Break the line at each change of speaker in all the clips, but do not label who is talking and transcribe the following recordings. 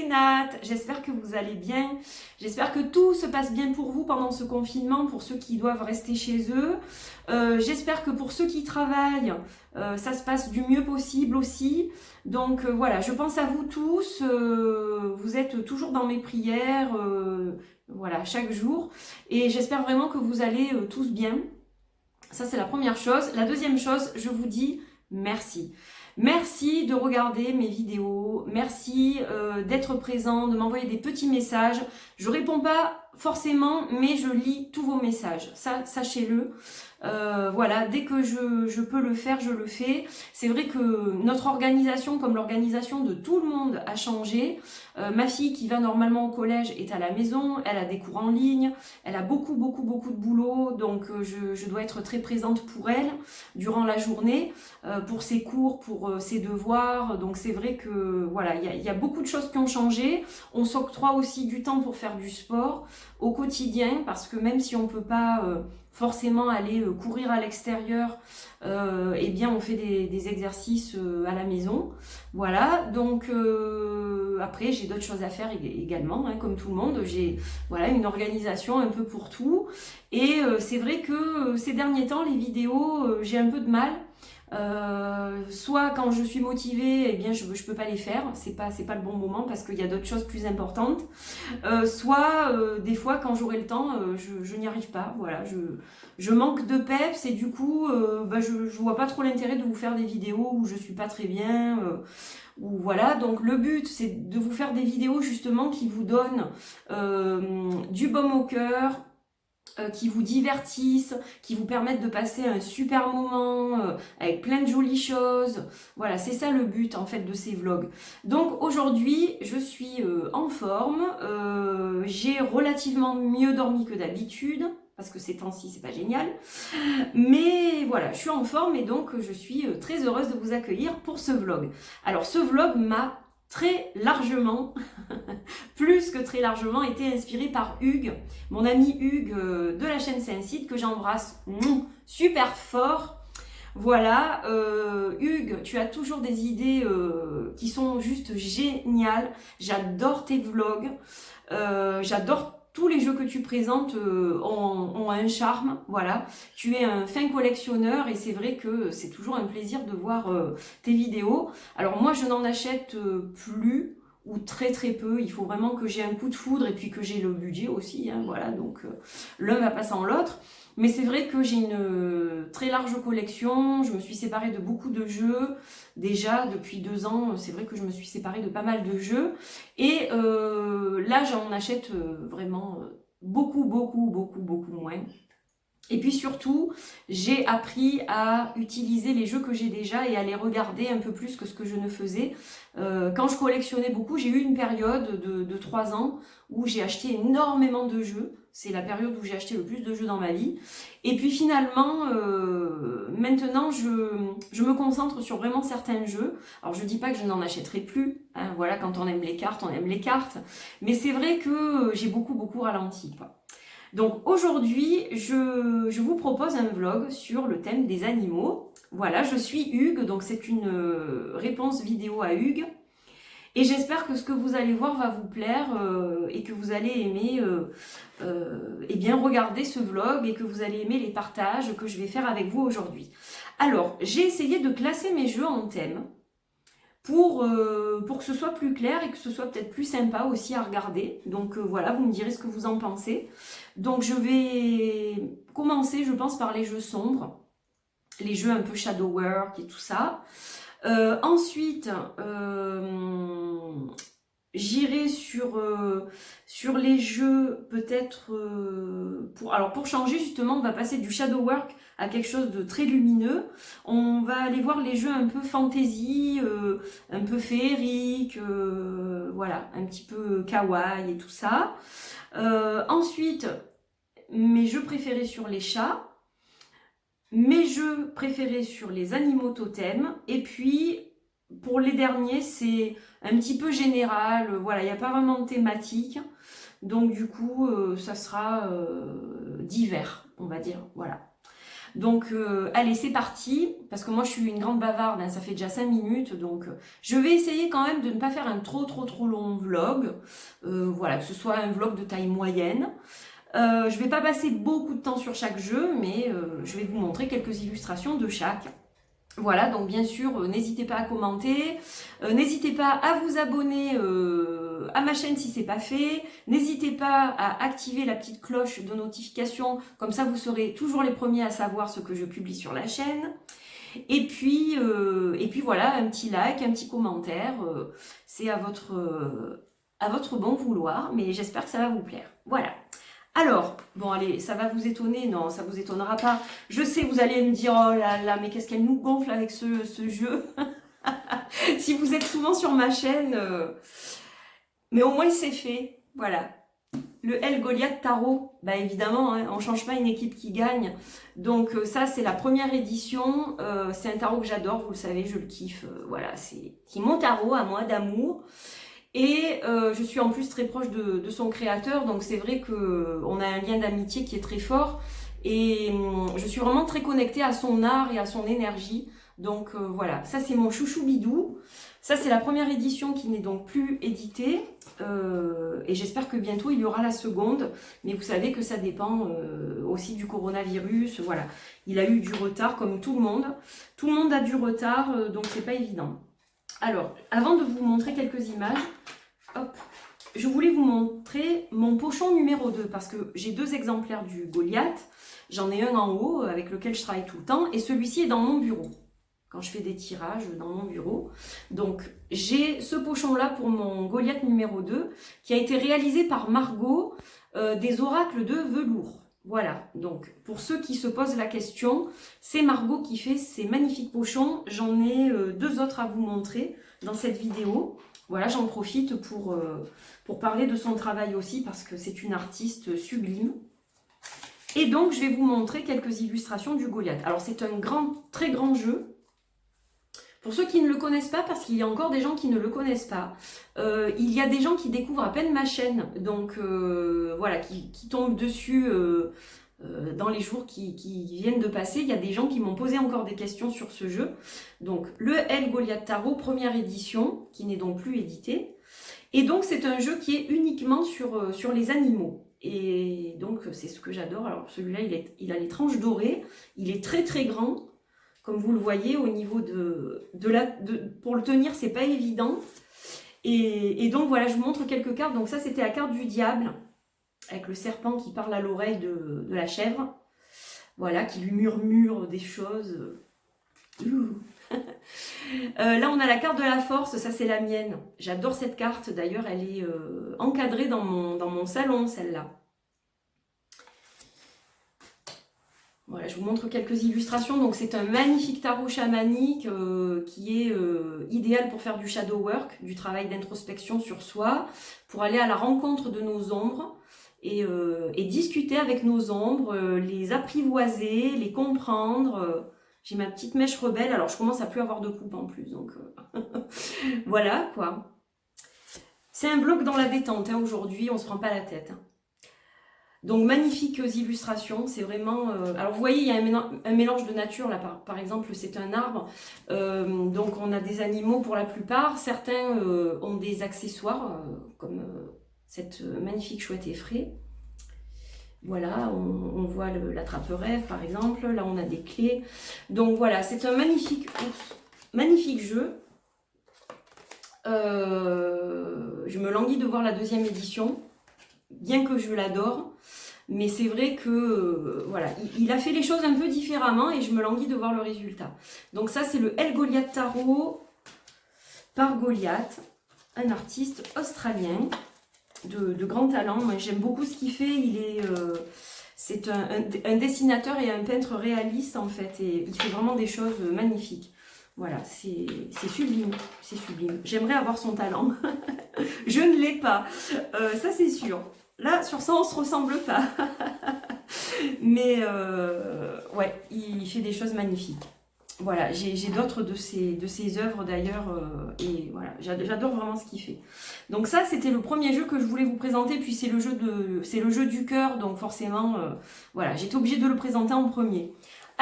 c'est Nat, j'espère que vous allez bien, j'espère que tout se passe bien pour vous pendant ce confinement, pour ceux qui doivent rester chez eux. J'espère que pour ceux qui travaillent, ça se passe du mieux possible aussi. Donc voilà, je pense à vous tous, vous êtes toujours dans mes prières, voilà, chaque jour. Et j'espère vraiment que vous allez tous bien. Ça, c'est la première chose. La deuxième chose, je vous dis merci. Merci de regarder mes vidéos, merci d'être présent, de m'envoyer des petits messages. Je réponds pas forcément, mais je lis tous vos messages. Ça, sachez-le. Voilà, dès que je peux le faire, je le fais. C'est vrai que notre organisation, comme l'organisation de tout le monde, a changé. Ma fille qui va normalement au collège est à la maison, elle a des cours en ligne, elle a beaucoup de boulot, donc je dois être très présente pour elle durant la journée, pour ses cours, pour ses devoirs. Donc c'est vrai que voilà, il y a beaucoup de choses qui ont changé. On s'octroie aussi du temps pour faire du sport au quotidien, parce que même si on peut pas forcément aller courir à l'extérieur, eh bien on fait des exercices à la maison. Voilà, donc après j'ai d'autres choses à faire également, hein, comme tout le monde. J'ai voilà une organisation un peu pour tout. Et c'est vrai que ces derniers temps, les vidéos, j'ai un peu de mal. Soit quand je suis motivée, eh bien je peux pas les faire, c'est pas le bon moment parce qu'il y a d'autres choses plus importantes. Soit des fois quand j'aurai le temps, je n'y arrive pas. Voilà, je manque de peps et du coup, je vois pas trop l'intérêt de vous faire des vidéos où je suis pas très bien. Ou voilà, donc le but c'est de vous faire des vidéos justement qui vous donnent du baume au cœur, qui vous divertissent, qui vous permettent de passer un super moment avec plein de jolies choses. Voilà, c'est ça le but en fait de ces vlogs. Donc aujourd'hui, je suis en forme, j'ai relativement mieux dormi que d'habitude, parce que ces temps-ci, c'est pas génial. Mais voilà, je suis en forme et donc je suis très heureuse de vous accueillir pour ce vlog. Alors ce vlog m'a très largement, plus que très largement, été inspiré par Hugues, mon ami Hugues de la chaîne Saint-Cid, que j'embrasse super fort. Voilà, Hugues, tu as toujours des idées qui sont juste géniales. J'adore tes vlogs, j'adore tous les jeux que tu présentes ont un charme, voilà. Tu es un fin collectionneur et c'est vrai que c'est toujours un plaisir de voir tes vidéos. Alors moi, je n'en achète plus ou très peu. Il faut vraiment que j'ai un coup de foudre et puis que j'ai le budget aussi, hein, voilà. Donc l'un va pas sans l'autre. Mais c'est vrai que j'ai une très large collection, je me suis séparée de beaucoup de jeux, déjà depuis 2 ans, c'est vrai que je me suis séparée de pas mal de jeux, et là j'en achète vraiment beaucoup moins. Et puis surtout, j'ai appris à utiliser les jeux que j'ai déjà et à les regarder un peu plus que ce que je ne faisais. Quand je collectionnais beaucoup, j'ai eu une période de 3 ans où j'ai acheté énormément de jeux. C'est la période où j'ai acheté le plus de jeux dans ma vie. Et puis finalement, maintenant, je me concentre sur vraiment certains jeux. Alors je dis pas que je n'en achèterai plus. Hein, voilà, quand on aime les cartes, on aime les cartes. Mais c'est vrai que j'ai beaucoup ralenti, quoi. Donc aujourd'hui, je vous propose un vlog sur le thème des animaux. Voilà, je suis Hugues, donc c'est une réponse vidéo à Hugues. Et j'espère que ce que vous allez voir va vous plaire et que vous allez aimer eh bien, regarder ce vlog et que vous allez aimer les partages que je vais faire avec vous aujourd'hui. Alors, j'ai essayé de classer mes jeux en thème pour que ce soit plus clair et que ce soit peut-être plus sympa aussi à regarder. Donc voilà, vous me direz ce que vous en pensez. Donc je vais commencer, je pense, par les jeux sombres, les jeux un peu shadow work et tout ça. Ensuite, j'irai sur les jeux peut-être pour changer justement, on va passer du shadow work à quelque chose de très lumineux. On va aller voir les jeux un peu fantasy, un peu féerique, voilà, un petit peu kawaii et tout ça. Ensuite, mes jeux préférés sur les chats, mes jeux préférés sur les animaux totems, et puis pour les derniers c'est un petit peu général, voilà, il n'y a pas vraiment de thématique, donc du coup ça sera divers, on va dire, voilà. Donc allez, c'est parti, parce que moi je suis une grande bavarde, hein, ça fait déjà 5 minutes, donc je vais essayer quand même de ne pas faire un trop long vlog, voilà, que ce soit un vlog de taille moyenne. Je vais pas passer beaucoup de temps sur chaque jeu, mais je vais vous montrer quelques illustrations de chaque. Voilà, donc bien sûr, n'hésitez pas à commenter, n'hésitez pas à vous abonner à ma chaîne si c'est pas fait, n'hésitez pas à activer la petite cloche de notification, comme ça vous serez toujours les premiers à savoir ce que je publie sur la chaîne. Et puis voilà, un petit like, un petit commentaire, c'est à votre bon vouloir, mais j'espère que ça va vous plaire. Voilà. Alors, bon allez, ça va vous étonner, non, ça vous étonnera pas. Je sais, vous allez me dire, oh là là, mais qu'est-ce qu'elle nous gonfle avec ce jeu. Si vous êtes souvent sur ma chaîne, mais au moins c'est fait, voilà. Le El Goliath Tarot, bah évidemment, hein, on ne change pas une équipe qui gagne. Donc ça, c'est la première édition. C'est un tarot que j'adore, vous le savez, je le kiffe. Voilà, c'est mon tarot à moi d'amour. Et je suis en plus très proche de son créateur, donc c'est vrai qu'on a un lien d'amitié qui est très fort. Et je suis vraiment très connectée à son art et à son énergie. Donc voilà, ça c'est mon chouchou bidou. Ça c'est la première édition qui n'est donc plus éditée. Et j'espère que bientôt il y aura la seconde. Mais vous savez que ça dépend aussi du coronavirus. Voilà, il a eu du retard comme tout le monde. Tout le monde a du retard, donc c'est pas évident. Alors, avant de vous montrer quelques images, hop, je voulais vous montrer mon pochon numéro 2 parce que j'ai 2 exemplaires du Goliath. J'en ai un en haut avec lequel je travaille tout le temps et celui-ci est dans mon bureau. Quand je fais des tirages dans mon bureau. Donc, j'ai ce pochon-là pour mon Goliath numéro 2 qui a été réalisé par Margot des oracles de velours. Voilà, donc pour ceux qui se posent la question, c'est Margot qui fait ces magnifiques pochons. J'en ai 2 autres à vous montrer dans cette vidéo. Voilà, j'en profite pour parler de son travail aussi parce que c'est une artiste sublime. Et donc, je vais vous montrer quelques illustrations du Goliath. Alors, c'est un très grand jeu. Pour ceux qui ne le connaissent pas, parce qu'il y a encore des gens qui ne le connaissent pas, il y a des gens qui découvrent à peine ma chaîne, donc voilà, qui tombent dessus dans les jours qui viennent de passer. Il y a des gens qui m'ont posé encore des questions sur ce jeu. Donc le El Goliath Tarot, première édition, qui n'est donc plus édité. Et donc c'est un jeu qui est uniquement sur les animaux. Et donc c'est ce que j'adore. Alors celui-là, il a les tranches dorées, il est très grand. Comme vous le voyez, au niveau pour le tenir, c'est pas évident. Et donc voilà, je vous montre quelques cartes. Donc ça, c'était la carte du diable, avec le serpent qui parle à l'oreille de la chèvre. Voilà, qui lui murmure des choses. Là, on a la carte de la force, ça c'est la mienne. J'adore cette carte, d'ailleurs, elle est encadrée dans mon salon, celle-là. Voilà, je vous montre quelques illustrations. Donc c'est un magnifique tarot chamanique qui est idéal pour faire du shadow work, du travail d'introspection sur soi, pour aller à la rencontre de nos ombres et discuter avec nos ombres, les apprivoiser, les comprendre. J'ai ma petite mèche rebelle, alors je commence à plus avoir de coupe en plus, donc voilà quoi. C'est un vlog dans la détente, hein, aujourd'hui, on se prend pas la tête. Hein. Donc magnifiques illustrations, c'est vraiment... alors vous voyez, il y a un mélange de nature, là par exemple c'est un arbre, donc on a des animaux pour la plupart, certains ont des accessoires, comme cette magnifique chouette effraie. Voilà, on voit l'attrape-rêve par exemple, là on a des clés. Donc voilà, c'est un magnifique jeu. Je me languis de voir la 2e édition, bien que je l'adore. Mais c'est vrai que voilà, il a fait les choses un peu différemment et je me languis de voir le résultat. Donc ça, c'est le El Goliath Tarot par Goliath, un artiste australien de grand talent. Moi, j'aime beaucoup ce qu'il fait. C'est un dessinateur et un peintre réaliste en fait. Et il fait vraiment des choses magnifiques. Voilà, c'est sublime, c'est sublime. J'aimerais avoir son talent. Je ne l'ai pas, ça c'est sûr. Là, sur ça, on se ressemble pas. Mais ouais, il fait des choses magnifiques. Voilà, j'ai d'autres de ses œuvres d'ailleurs. Et voilà, j'adore vraiment ce qu'il fait. Donc ça, c'était le premier jeu que je voulais vous présenter. Puis c'est le jeu du cœur. Donc forcément, voilà, j'étais obligée de le présenter en premier.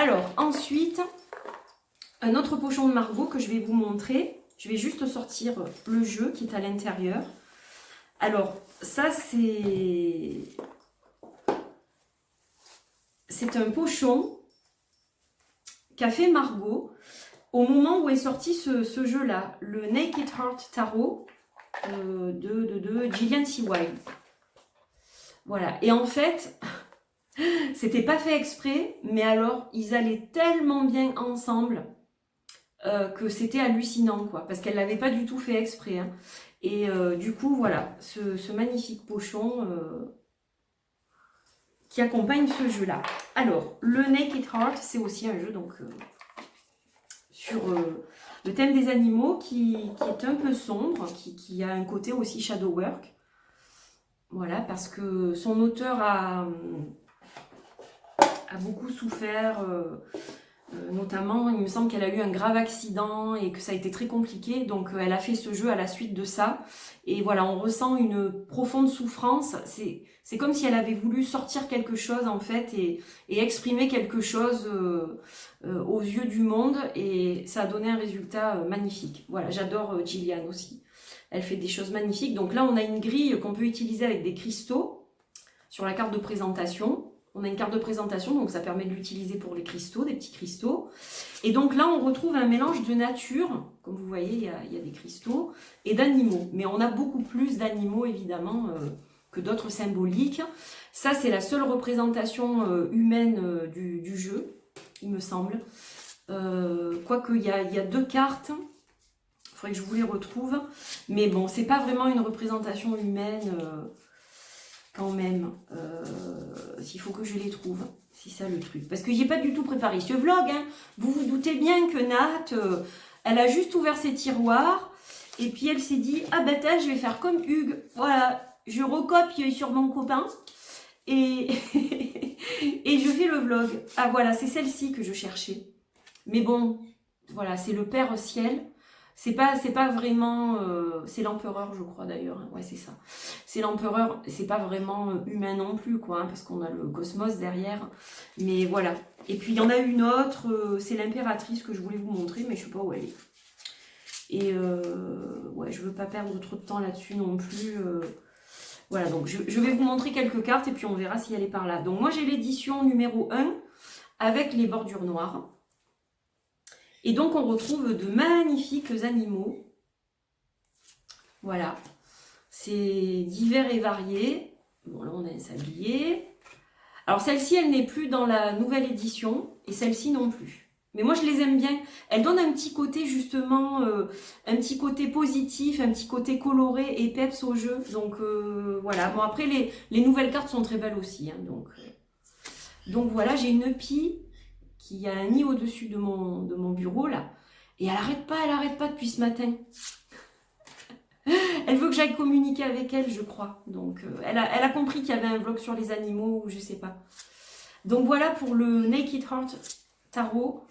Alors, ensuite, un autre pochon de Margot que je vais vous montrer. Je vais juste sortir le jeu qui est à l'intérieur. Alors, ça, c'est un pochon qu'a fait Margot au moment où est sorti ce jeu-là, le Naked Heart Tarot de Gillian T. Wilde. Voilà, et en fait, c'était pas fait exprès, mais alors, ils allaient tellement bien ensemble que c'était hallucinant, quoi, parce qu'elle l'avait pas du tout fait exprès. Hein. Et du coup, voilà, ce magnifique pochon qui accompagne ce jeu-là. Alors, le Naked Heart, c'est aussi un jeu donc sur le thème des animaux qui est un peu sombre, qui a un côté aussi shadow work. Voilà, parce que son auteur a beaucoup souffert, notamment, il me semble qu'elle a eu un grave accident et que ça a été très compliqué, donc elle a fait ce jeu à la suite de ça. Et voilà, on ressent une profonde souffrance. C'est comme si elle avait voulu sortir quelque chose en fait et exprimer quelque chose aux yeux du monde, et ça a donné un résultat magnifique. Voilà, j'adore Gillian aussi. Elle fait des choses magnifiques. Donc là, on a une grille qu'on peut utiliser avec des cristaux sur la carte de présentation. On a une carte de présentation, donc ça permet de l'utiliser pour les cristaux, des petits cristaux. Et donc là, on retrouve un mélange de nature. Comme vous voyez, il y a des cristaux et d'animaux. Mais on a beaucoup plus d'animaux, évidemment, que d'autres symboliques. Ça, c'est la seule représentation humaine du jeu, il me semble. Quoique, il y a deux cartes. Il faudrait que je vous les retrouve. Mais bon, c'est pas vraiment une représentation humaine quand même. S'il faut que je les trouve. C'est ça le truc. Parce que j'ai pas du tout préparé ce vlog. Hein. Vous vous doutez bien que Nat, elle a juste ouvert ses tiroirs. Et puis elle s'est dit, ah ben je vais faire comme Hugues. Voilà, je recopie sur mon copain. Et, et je fais le vlog. Ah voilà, c'est celle-ci que je cherchais. Mais bon, voilà, c'est le Père Ciel. C'est pas vraiment... c'est l'empereur, je crois, d'ailleurs. Ouais, c'est ça. C'est l'empereur. C'est pas vraiment humain non plus, quoi. Hein, parce qu'on a le cosmos derrière. Mais voilà. Et puis, il y en a une autre. C'est l'impératrice que je voulais vous montrer, mais je sais pas où elle est. Et ouais, je veux pas perdre trop de temps là-dessus non plus. Voilà, donc je vais vous montrer quelques cartes et puis on verra si elle est par là. Donc moi, j'ai l'édition numéro 1 avec les bordures noires. Et donc, on retrouve de magnifiques animaux. Voilà. C'est divers et variés. Bon, là, on a un sablier. Alors, celle-ci, elle n'est plus dans la nouvelle édition. Et celle-ci non plus. Mais moi, je les aime bien. Elles donnent un petit côté, justement, un petit côté positif, un petit côté coloré et peps au jeu. Donc, voilà. Bon, après, les nouvelles cartes sont très belles aussi. Hein, donc, voilà, j'ai une pie qui a un nid au-dessus de mon bureau, là. Et elle arrête pas depuis ce matin. Elle veut que j'aille communiquer avec elle, je crois. Donc, elle a compris qu'il y avait un vlog sur les animaux, ou je sais pas. Donc, voilà pour le Naked Heart Tarot.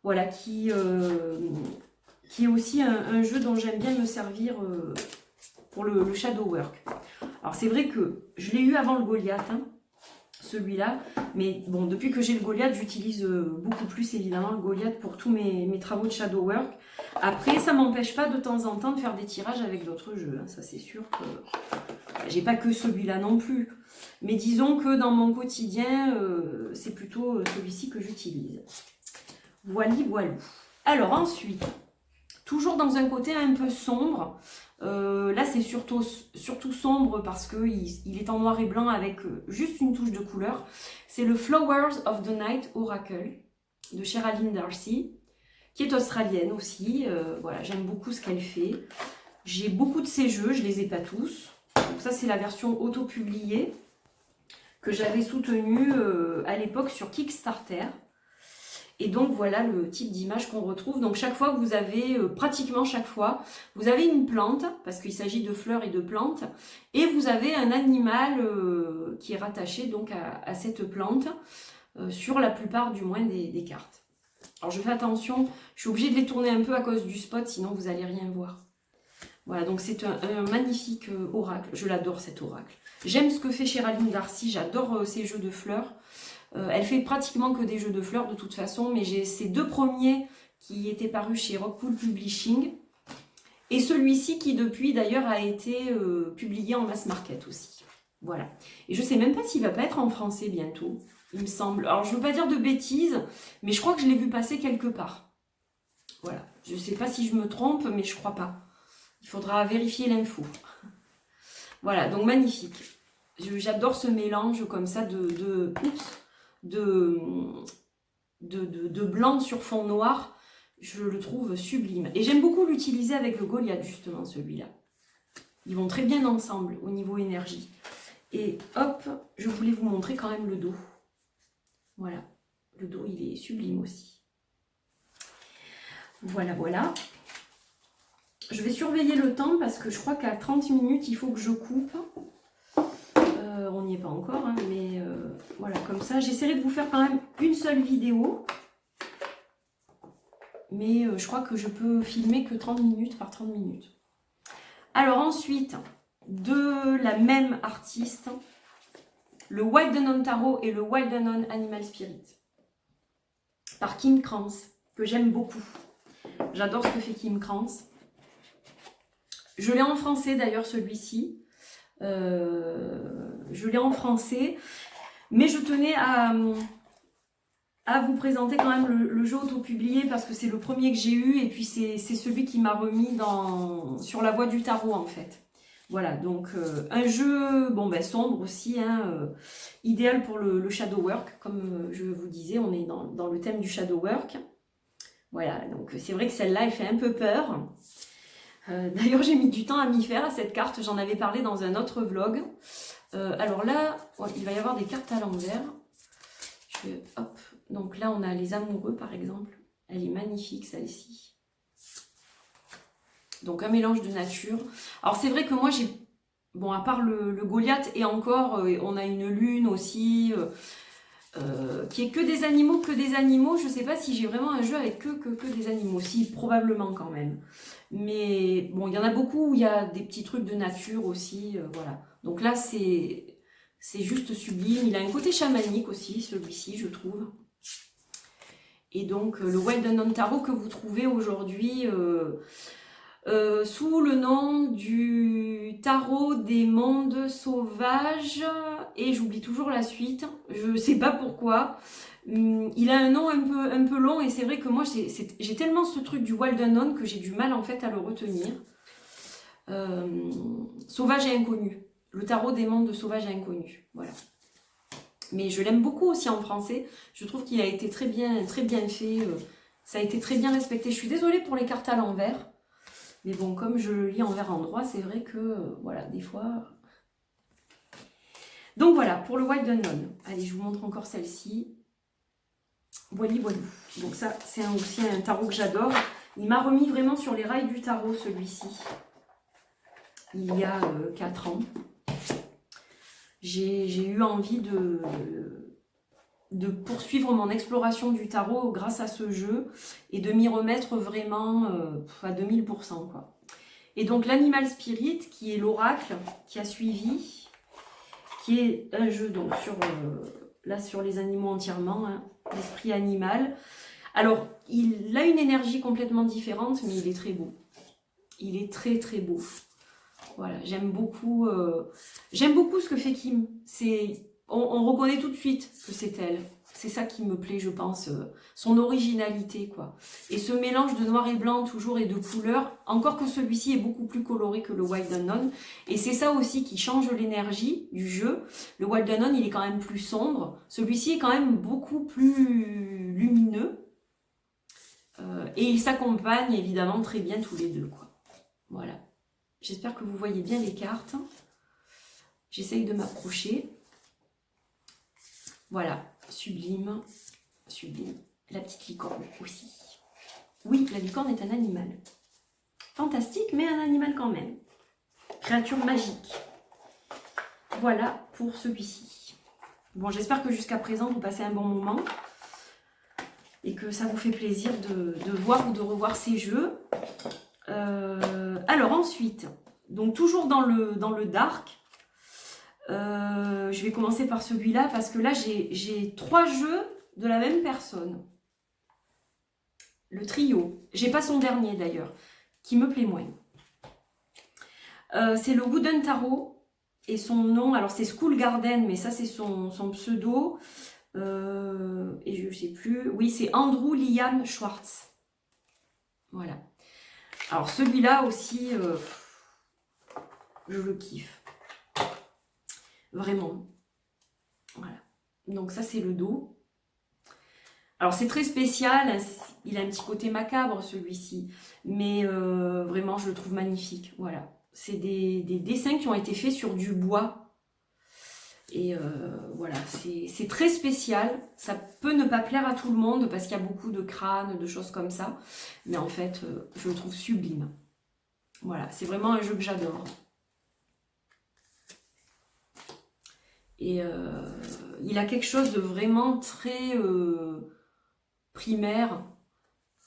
Voilà, qui est aussi un jeu dont j'aime bien me servir pour le shadow work. Alors, c'est vrai que je l'ai eu avant le Goliath, hein, celui-là, mais bon, depuis que j'ai le Goliath, j'utilise beaucoup plus évidemment le Goliath pour tous mes travaux de shadow work. Après, ça m'empêche pas de temps en temps de faire des tirages avec d'autres jeux, hein. Ça c'est sûr que j'ai pas que celui-là non plus, mais disons que dans mon quotidien, c'est plutôt celui-ci que j'utilise. Voilà. Alors ensuite, toujours dans un côté un peu sombre. Là, c'est surtout sombre parce qu'il est en noir et blanc avec juste une touche de couleur. C'est le Flowers of the Night Oracle de Sherilyn Darcy, qui est australienne aussi. Voilà, j'aime beaucoup ce qu'elle fait. J'ai beaucoup de ses jeux, je les ai pas tous. Donc ça, c'est la version auto-publiée que j'avais soutenue à l'époque sur Kickstarter. Et donc, voilà le type d'image qu'on retrouve. Donc, chaque fois, vous avez, pratiquement chaque fois, vous avez une plante, parce qu'il s'agit de fleurs et de plantes, et vous avez un animal qui est rattaché donc à cette plante, sur la plupart du moins des cartes. Alors, je fais attention, je suis obligée de les tourner un peu à cause du spot, sinon vous n'allez rien voir. Voilà, donc c'est un magnifique oracle. Je l'adore, cet oracle. J'aime ce que fait Sherilyn Darcy, j'adore ces jeux de fleurs. Elle fait pratiquement que des jeux de fleurs de toute façon, mais j'ai ces 2 premiers qui étaient parus chez Rockwool Publishing. Et celui-ci qui depuis d'ailleurs a été publié en mass market aussi. Voilà. Et je sais même pas s'il va pas être en français bientôt, il me semble. Alors je veux pas dire de bêtises, mais je crois que je l'ai vu passer quelque part. Voilà. Je sais pas si je me trompe, mais je crois pas. Il faudra vérifier l'info. Voilà, donc magnifique. J'adore ce mélange comme ça de blanc sur fond noir. Je le trouve sublime. Et j'aime beaucoup l'utiliser avec le Goliath, justement, celui-là. Ils vont très bien ensemble au niveau énergie. Et hop, je voulais vous montrer quand même le dos. Voilà. Le dos, il est sublime aussi. Voilà, voilà. Je vais surveiller le temps parce que je crois qu'à 30 minutes, il faut que je coupe. On n'y est pas encore, hein, mais voilà, comme ça. J'essaierai de vous faire quand même une seule vidéo. Mais je crois que je peux filmer que 30 minutes par 30 minutes. Alors ensuite, de la même artiste, le Wild Unknown Tarot et le Wild Unknown Animal Spirit. Par Kim Krantz, que j'aime beaucoup. J'adore ce que fait Kim Krantz. Je l'ai en français d'ailleurs celui-ci. Je l'ai en français. Mais je tenais à vous présenter quand même le jeu auto-publié parce que c'est le premier que j'ai eu et puis c'est celui qui m'a remis sur la voie du tarot en fait. Voilà, donc un jeu bon, ben, sombre aussi, hein, idéal pour le shadow work, comme je vous disais, on est dans le thème du shadow work. Voilà, donc c'est vrai que celle-là, elle fait un peu peur. D'ailleurs, j'ai mis du temps à m'y faire à cette carte, j'en avais parlé dans un autre vlog. Alors là, ouais, il va y avoir des cartes à l'envers. Hop, donc là, on a les amoureux, par exemple. Elle est magnifique, celle-ci. Donc, un mélange de nature. Alors, c'est vrai que moi, j'ai... Bon, à part le Goliath, et encore, on a une lune aussi, qui est que des animaux. Je ne sais pas si j'ai vraiment un jeu avec que des animaux. Si, probablement quand même. Mais bon, il y en a beaucoup où il y a des petits trucs de nature aussi, voilà. Donc là, c'est juste sublime. Il a un côté chamanique aussi, celui-ci, je trouve. Et donc, le Wild Unknown Tarot que vous trouvez aujourd'hui sous le nom du Tarot des mondes sauvages. Et j'oublie toujours la suite. Je ne sais pas pourquoi. Il a un nom un peu long et c'est vrai que moi, j'ai tellement ce truc du Wild Unknown que j'ai du mal en fait à le retenir. Sauvage et inconnu. Le tarot des mondes sauvages et inconnus. Voilà. Mais je l'aime beaucoup aussi en français. Je trouve qu'il a été très bien fait. Ça a été très bien respecté. Je suis désolée pour les cartes à l'envers. Mais bon, comme je le lis envers endroit, c'est vrai que, voilà, des fois... Donc voilà, pour le Wild Unknown. Allez, je vous montre encore celle-ci. Voilà, voilà. Donc ça, c'est aussi un tarot que j'adore. Il m'a remis vraiment sur les rails du tarot, celui-ci. Il y a 4 ans. J'ai eu envie de poursuivre mon exploration du tarot grâce à ce jeu et de m'y remettre vraiment à 2000%, quoi. Et donc l'Animal Spirit, qui est l'oracle qui a suivi, qui est un jeu donc là sur les animaux entièrement, hein, l'esprit animal. Alors, il a une énergie complètement différente, mais il est très beau. Il est très très beau. Voilà, j'aime beaucoup ce que fait Kim. On reconnaît tout de suite que c'est elle. C'est ça qui me plaît, je pense, son originalité, quoi. Et ce mélange de noir et blanc toujours et de couleurs, encore que celui-ci est beaucoup plus coloré que le Wild Unknown. Et c'est ça aussi qui change l'énergie du jeu. Le Wild Unknown, il est quand même plus sombre. Celui-ci est quand même beaucoup plus lumineux. Et ils s'accompagnent évidemment très bien tous les deux, quoi. Voilà. J'espère que vous voyez bien les cartes. J'essaye de m'approcher. Voilà, sublime, sublime. La petite licorne aussi. Oui, la licorne est un animal. Fantastique, mais un animal quand même. Créature magique. Voilà pour celui-ci. Bon, j'espère que jusqu'à présent, vous passez un bon moment. Et que ça vous fait plaisir de voir ou de revoir ces jeux. Alors ensuite, donc toujours dans le dark, Je vais commencer par celui-là parce que là, j'ai 3 jeux de la même personne. Le trio. J'ai pas son dernier d'ailleurs, qui me plaît moins. C'est le Wooden Tarot. Et son nom, alors c'est School Garden, mais ça c'est son pseudo. Et je sais plus. Oui, c'est Andrew Liam Schwartz. Voilà. Alors celui-là aussi, je le kiffe. Vraiment. Voilà. Donc ça c'est le dos. Alors c'est très spécial, il a un petit côté macabre celui-ci, mais vraiment je le trouve magnifique. Voilà, c'est des dessins qui ont été faits sur du bois. Et voilà, c'est très spécial. Ça peut ne pas plaire à tout le monde parce qu'il y a beaucoup de crânes, de choses comme ça. Mais en fait, je le trouve sublime. Voilà, c'est vraiment un jeu que j'adore. Et il a quelque chose de vraiment très primaire,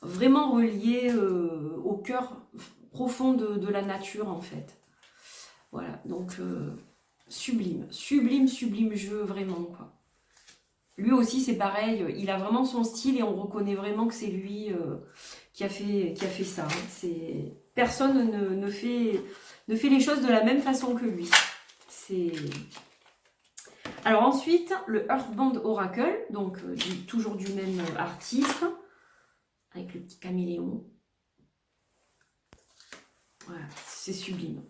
vraiment relié au cœur profond de la nature en fait. Voilà, donc sublime, sublime, sublime jeu, vraiment quoi. Lui aussi c'est pareil, il a vraiment son style et on reconnaît vraiment que c'est lui qui a fait ça. Hein. Personne ne fait les choses de la même façon que lui. Alors ensuite, le Earthbound Oracle, donc toujours du même artiste, avec le petit caméléon. Voilà, c'est sublime.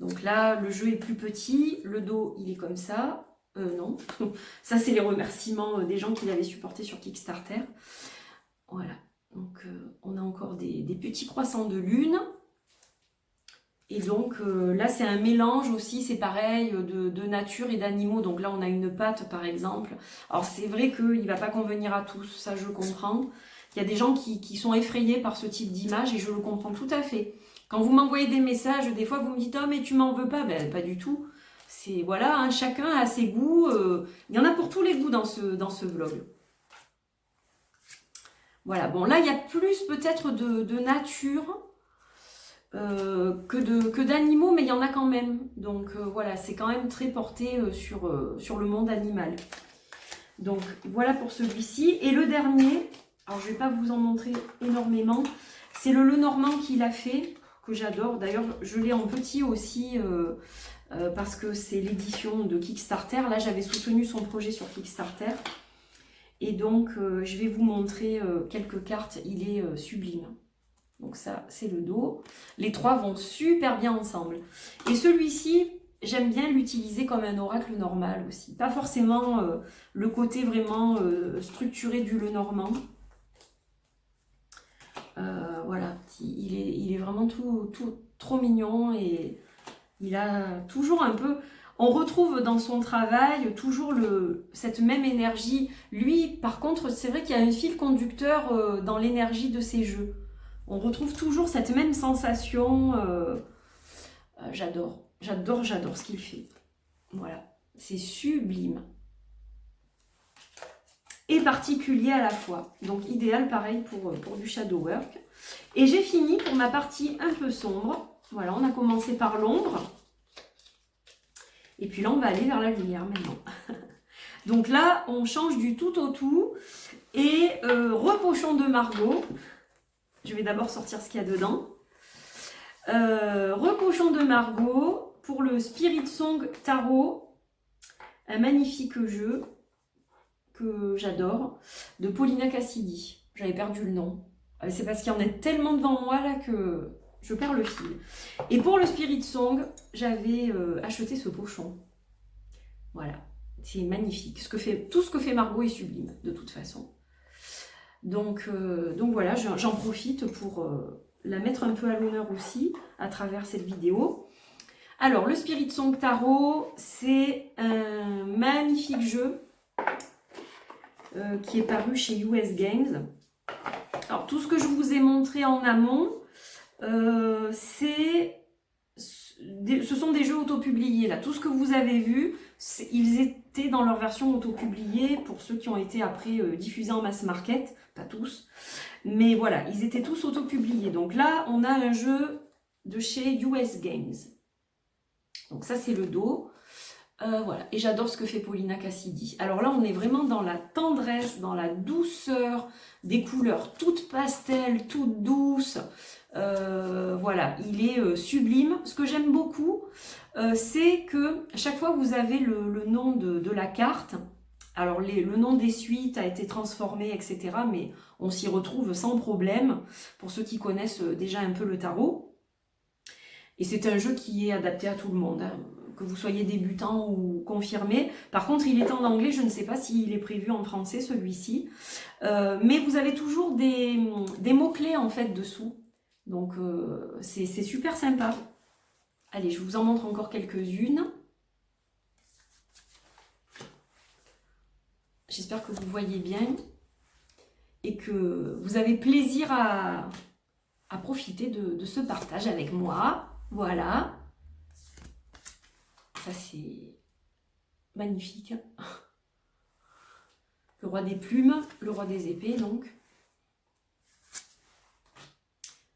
Donc là, le jeu est plus petit, le dos, il est comme ça. Non, ça c'est les remerciements des gens qui l'avaient supporté sur Kickstarter. Voilà, donc on a encore des petits croissants de lune. Et donc là, c'est un mélange aussi, c'est pareil, de nature et d'animaux. Donc là, on a une patte, par exemple. Alors, c'est vrai qu'il ne va pas convenir à tous, ça je comprends. Il y a des gens qui sont effrayés par ce type d'image et je le comprends tout à fait. Quand vous m'envoyez des messages, des fois, vous me dites « Oh, mais tu m'en veux pas ?» Ben, pas du tout. C'est, voilà, hein, chacun a ses goûts. Il y en a pour tous les goûts dans ce vlog. Voilà, bon, là, il y a plus peut-être de nature... que d'animaux, mais il y en a quand même. Donc voilà, c'est quand même très porté sur le monde animal. Donc voilà pour celui-ci. Et le dernier, alors je ne vais pas vous en montrer énormément, c'est le Lenormand qu'il a fait, que j'adore. D'ailleurs, je l'ai en petit aussi, parce que c'est l'édition de Kickstarter. Là, j'avais soutenu son projet sur Kickstarter. Et donc, je vais vous montrer quelques cartes. Il est sublime. Donc ça, c'est le dos. Les trois vont super bien ensemble. Et celui-ci, j'aime bien l'utiliser comme un oracle normal aussi. Pas forcément le côté vraiment structuré du Lenormand. Voilà, il est vraiment trop mignon et il a toujours un peu... On retrouve dans son travail toujours cette même énergie. Lui, par contre, c'est vrai qu'il y a un fil conducteur dans l'énergie de ses jeux. On retrouve toujours cette même sensation. J'adore ce qu'il fait. Voilà, c'est sublime. Et particulier à la fois. Donc idéal pareil pour du shadow work. Et j'ai fini pour ma partie un peu sombre. Voilà, on a commencé par l'ombre. Et puis là, on va aller vers la lumière maintenant. Donc là, on change du tout au tout. Et repochon de Margot. Je vais d'abord sortir ce qu'il y a dedans. Repochon de Margot pour le Spirit Song Tarot. Un magnifique jeu que j'adore. De Paulina Cassidy. J'avais perdu le nom. C'est parce qu'il y en a tellement devant moi là que je perds le fil. Et pour le Spirit Song, j'avais acheté ce pochon. Voilà. C'est magnifique. Tout ce que fait Margot est sublime, de toute façon. Donc voilà, j'en profite pour la mettre un peu à l'honneur aussi à travers cette vidéo. Alors, le Spirit Song Tarot, c'est un magnifique jeu qui est paru chez US Games. Alors, tout ce que je vous ai montré en amont, ce sont des jeux autopubliés. Là. Tout ce que vous avez vu, ils étaient dans leur version autopubliée pour ceux qui ont été après diffusés en mass market. Pas tous, mais voilà, ils étaient tous autopubliés. Donc là, on a un jeu de chez US Games. Donc ça, c'est le dos. Voilà, et j'adore ce que fait Paulina Cassidy. Alors là, on est vraiment dans la tendresse, dans la douceur, des couleurs toutes pastel, toutes douces. Voilà, il est sublime. Ce que j'aime beaucoup, c'est que chaque fois que vous avez le nom de la carte, alors le nom des suites a été transformé, etc. Mais on s'y retrouve sans problème, pour ceux qui connaissent déjà un peu le tarot. Et c'est un jeu qui est adapté à tout le monde, hein, que vous soyez débutant ou confirmé. Par contre, il est en anglais, je ne sais pas s'il est prévu en français, celui-ci. Mais vous avez toujours des mots-clés, en fait, dessous. Donc, c'est super sympa. Allez, je vous en montre encore quelques-unes. J'espère que vous voyez bien et que vous avez plaisir à profiter de ce partage avec moi. Voilà. Ça, c'est magnifique. Le roi des plumes, le roi des épées, donc.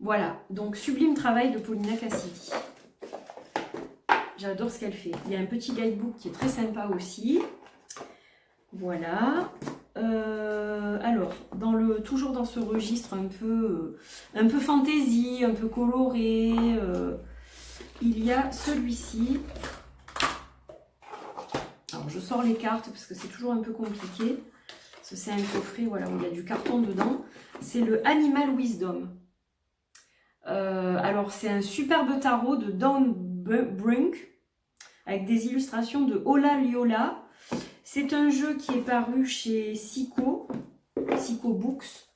Voilà, donc sublime travail de Paulina Cassidy. J'adore ce qu'elle fait. Il y a un petit guidebook qui est très sympa aussi. Voilà. Alors, toujours dans ce registre un peu fantaisie, un peu coloré, il y a celui-ci. Alors, je sors les cartes parce que c'est toujours un peu compliqué. C'est un coffret, voilà, où il y a du carton dedans. C'est le Animal Wisdom. Alors, c'est un superbe tarot de Dawn Brink avec des illustrations de Ola Liola. C'est un jeu qui est paru chez Sico Books.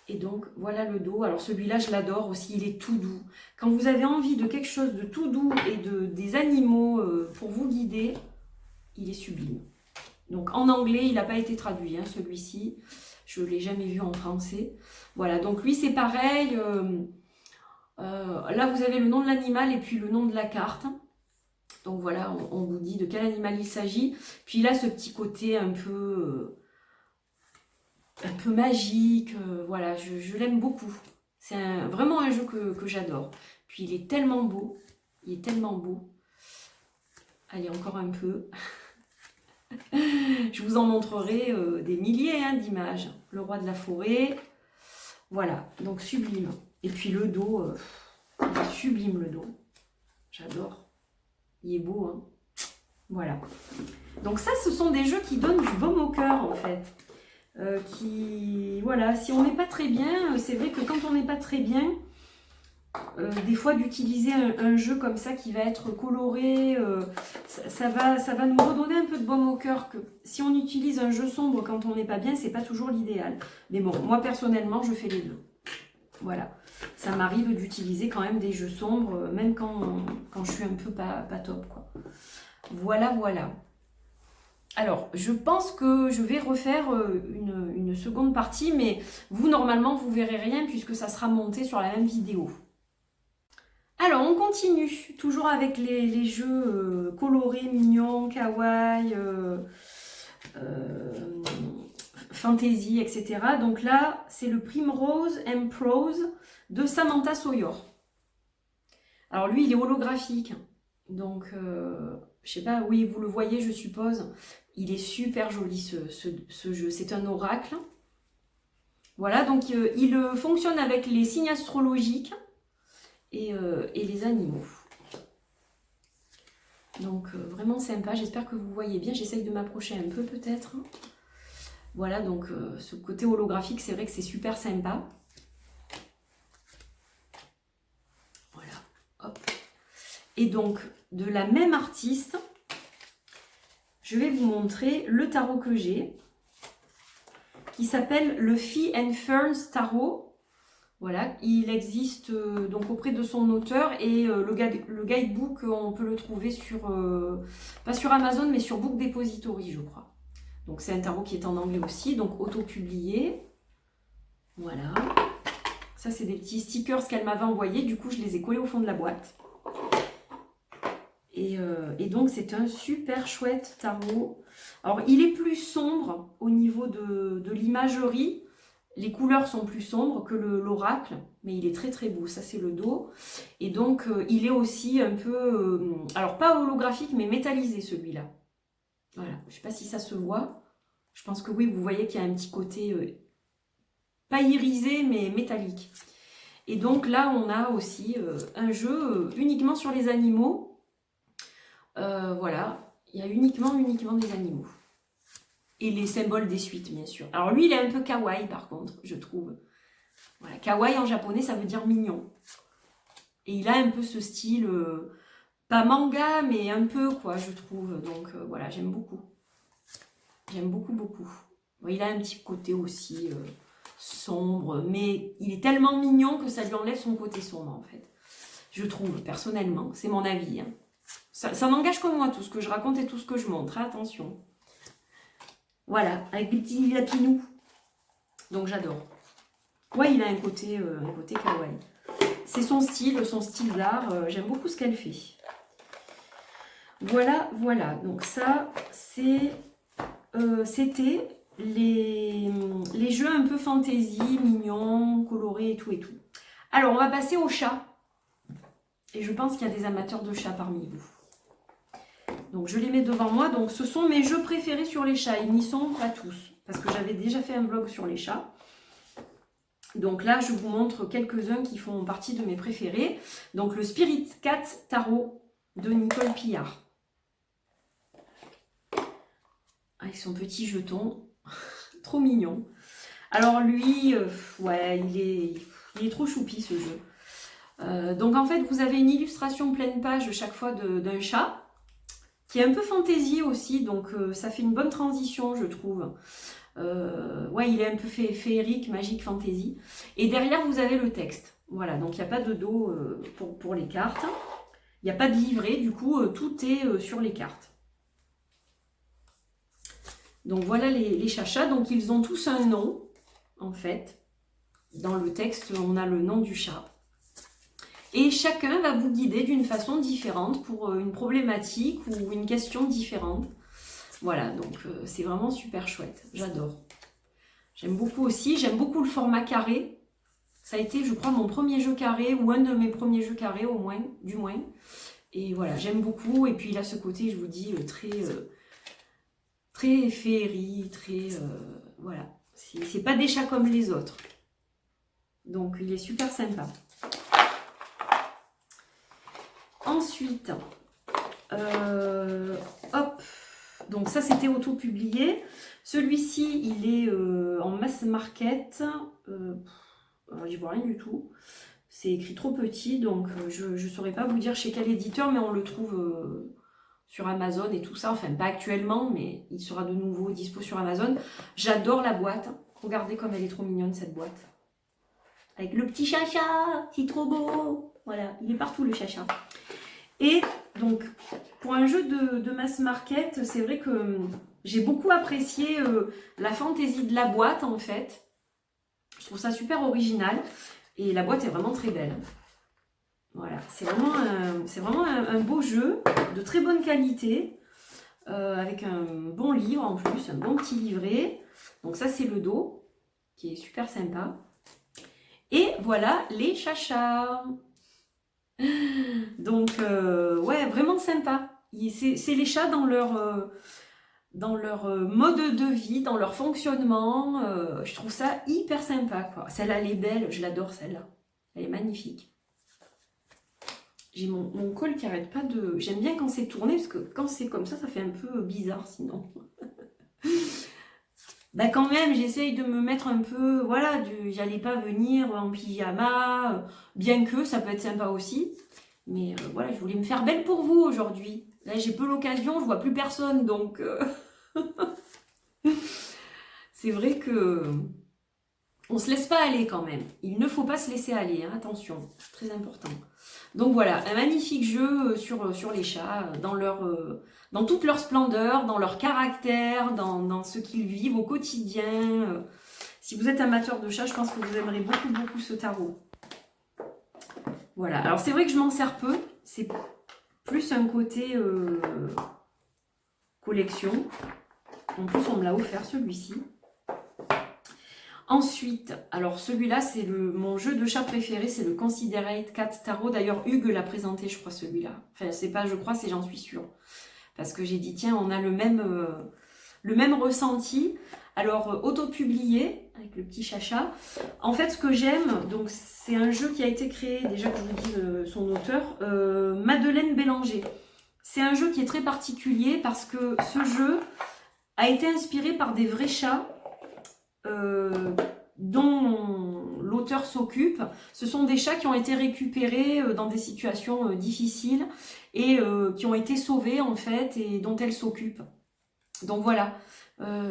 Et donc, voilà le dos. Alors, celui-là, je l'adore aussi. Il est tout doux. Quand vous avez envie de quelque chose de tout doux et des animaux pour vous guider, il est sublime. Donc, en anglais, il n'a pas été traduit, hein, celui-ci. Je ne l'ai jamais vu en français. Voilà, donc lui, c'est pareil. Là, vous avez le nom de l'animal et puis le nom de la carte. Donc voilà, on vous dit de quel animal il s'agit. Puis là, ce petit côté un peu magique. Voilà, je l'aime beaucoup. C'est vraiment un jeu que j'adore. Puis il est tellement beau. Il est tellement beau. Allez, encore un peu. Je vous en montrerai des milliers d'images. Le roi de la forêt. Voilà, donc sublime. Et puis le dos, il est sublime le dos. J'adore. Il est beau, hein. Voilà. Donc ça, ce sont des jeux qui donnent du baume au cœur, en fait. Voilà, si on n'est pas très bien, c'est vrai que quand on n'est pas très bien, des fois d'utiliser un jeu comme ça qui va être coloré, ça va nous redonner un peu de baume au cœur. Que si on utilise un jeu sombre quand on n'est pas bien, c'est pas toujours l'idéal. Mais bon, moi personnellement, je fais les deux. Voilà. Ça m'arrive d'utiliser quand même des jeux sombres, même quand je suis un peu pas top, quoi. Voilà, voilà. Alors, je pense que je vais refaire une seconde partie, mais vous, normalement, vous verrez rien puisque ça sera monté sur la même vidéo. Alors, on continue, toujours avec les jeux colorés, mignons, kawaii, fantasy, etc. Donc là, c'est le Primrose and Prose de Samantha Sawyer. Alors lui, il est holographique. Donc, je sais pas, oui, vous le voyez, je suppose. Il est super joli, ce jeu. C'est un oracle. Voilà, donc il fonctionne avec les signes astrologiques et les animaux. Donc, vraiment sympa. J'espère que vous voyez bien. J'essaye de m'approcher un peu, peut-être. Voilà, donc ce côté holographique, c'est vrai que c'est super sympa. Voilà, hop. Et donc, de la même artiste, je vais vous montrer le tarot que j'ai, qui s'appelle le Fee and Ferns Tarot. Voilà, il existe donc auprès de son auteur et le guidebook, on peut le trouver sur, pas sur Amazon, mais sur Book Depository, je crois. Donc c'est un tarot qui est en anglais aussi, donc auto-publié. Voilà. Ça, c'est des petits stickers qu'elle m'avait envoyés, du coup je les ai collés au fond de la boîte. Et donc c'est un super chouette tarot. Alors il est plus sombre au niveau de l'imagerie. Les couleurs sont plus sombres que l'oracle, mais il est très très beau. Ça, c'est le dos. Et donc, il est aussi un peu... alors, pas holographique, mais métallisé, celui-là. Voilà. Je ne sais pas si ça se voit. Je pense que oui, vous voyez qu'il y a un petit côté... pas irisé, mais métallique. Et donc, là, on a aussi un jeu uniquement sur les animaux. Voilà. Il y a uniquement des animaux. Et les symboles des suites, bien sûr. Alors lui, il est un peu kawaii, par contre, je trouve. Voilà, kawaii en japonais, ça veut dire mignon. Et il a un peu ce style, pas manga, mais un peu, quoi, je trouve. Donc voilà, j'aime beaucoup. J'aime beaucoup, beaucoup. Bon, il a un petit côté aussi sombre, mais il est tellement mignon que ça lui enlève son côté sombre, en fait. Je trouve, personnellement. C'est mon avis. Hein. Ça n'engage que moi, tout ce que je raconte et tout ce que je montre. Hein, attention. Voilà, avec des petits lapinous. Donc j'adore. Ouais, il a un côté kawaii. C'est son style d'art. J'aime beaucoup ce qu'elle fait. Voilà, voilà. Donc ça, c'était les jeux un peu fantaisie, mignons, colorés et tout et tout. Alors, on va passer aux chats. Et je pense qu'il y a des amateurs de chats parmi vous. Donc je les mets devant moi. Donc ce sont mes jeux préférés sur les chats. Ils n'y sont pas tous. Parce que j'avais déjà fait un vlog sur les chats. Donc là, je vous montre quelques-uns qui font partie de mes préférés. Donc le Spirit Cat Tarot de Nicole Pillard. Avec son petit jeton. Trop mignon. Alors lui, ouais, il est trop choupi ce jeu. Donc en fait, vous avez une illustration pleine page chaque fois d'un chat. Qui est un peu fantaisie aussi, donc ça fait une bonne transition, je trouve. Ouais, il est un peu féerique, magique, fantasy. Et derrière, vous avez le texte. Voilà, donc il n'y a pas de dos pour les cartes. Il n'y a pas de livret, du coup, tout est sur les cartes. Donc voilà les chachas. Donc ils ont tous un nom, en fait. Dans le texte, on a le nom du chat. Et chacun va vous guider d'une façon différente pour une problématique ou une question différente. Voilà, donc c'est vraiment super chouette. J'adore. J'aime beaucoup aussi. J'aime beaucoup le format carré. Ça a été, je crois, mon premier jeu carré ou un de mes premiers jeux carrés au moins, du moins. Et voilà, j'aime beaucoup. Et puis il a ce côté, je vous dis, très féerie, très... voilà. C'est pas des chats comme les autres. Donc il est super sympa. Ensuite, hop, donc ça c'était auto-publié. Celui-ci, il est en mass market. J'y vois rien du tout. C'est écrit trop petit, donc je ne saurais pas vous dire chez quel éditeur, mais on le trouve sur Amazon et tout ça. Enfin, pas actuellement, mais il sera de nouveau dispo sur Amazon. J'adore la boîte. Regardez comme elle est trop mignonne, cette boîte. Avec le petit chacha, c'est trop beau. Voilà, il est partout le chacha. Et donc, pour un jeu de mass market, c'est vrai que j'ai beaucoup apprécié la fantaisie de la boîte, en fait. Je trouve ça super original. Et la boîte est vraiment très belle. Voilà, c'est vraiment un beau jeu, de très bonne qualité, avec un bon livre en plus, un bon petit livret. Donc ça, c'est le dos, qui est super sympa. Et voilà les chachas. Donc, ouais, vraiment sympa. C'est les chats dans leur mode de vie, dans leur fonctionnement. Je trouve ça hyper sympa, quoi. Celle-là, elle est belle. Je l'adore, celle-là. Elle est magnifique. J'ai mon col qui arrête pas de... J'aime bien quand c'est tourné, parce que quand c'est comme ça fait un peu bizarre, sinon. Bah quand même, j'essaye de me mettre un peu... Voilà, j'allais pas venir en pyjama, bien que ça peut être sympa aussi. Mais voilà, je voulais me faire belle pour vous aujourd'hui. Là, j'ai peu l'occasion, je vois plus personne, donc... c'est vrai que... On se laisse pas aller quand même. Il ne faut pas se laisser aller, hein, attention, très important. Donc voilà, un magnifique jeu sur les chats, dans toute leur splendeur, dans leur caractère, dans ce qu'ils vivent au quotidien. Si vous êtes amateur de chats, je pense que vous aimerez beaucoup, beaucoup ce tarot. Voilà, alors c'est vrai que je m'en sers peu, c'est plus un côté collection. En plus, on me l'a offert celui-ci. Ensuite, alors celui-là, c'est mon jeu de chat préféré, c'est le Considerate Cat Tarot. D'ailleurs, Hugues l'a présenté, je crois, celui-là. Enfin, c'est pas je crois, c'est j'en suis sûre. Parce que j'ai dit, tiens, on a le même ressenti. Alors, auto-publié, avec le petit chacha. En fait, ce que j'aime, donc c'est un jeu qui a été créé, déjà que je vous dise son auteur, Madeleine Bélanger. C'est un jeu qui est très particulier parce que ce jeu a été inspiré par des vrais chats dont l'auteur s'occupe. Ce sont des chats qui ont été récupérés dans des situations difficiles et qui ont été sauvés en fait et dont elle s'occupe. Donc voilà,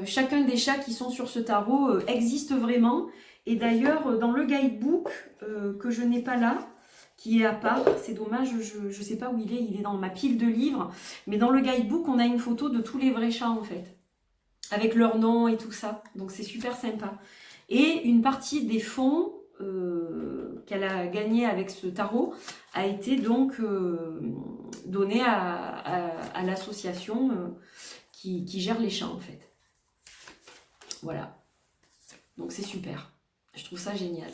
chacun des chats qui sont sur ce tarot existe vraiment. Et d'ailleurs, dans le guidebook que je n'ai pas là, qui est à part, c'est dommage, je ne sais pas où il est dans ma pile de livres, mais dans le guidebook, on a une photo de tous les vrais chats en fait, avec leur nom et tout ça, donc c'est super sympa. Et une partie des fonds qu'elle a gagné avec ce tarot a été donc donnée à l'association qui gère les chats en fait. Voilà, donc c'est super, je trouve ça génial.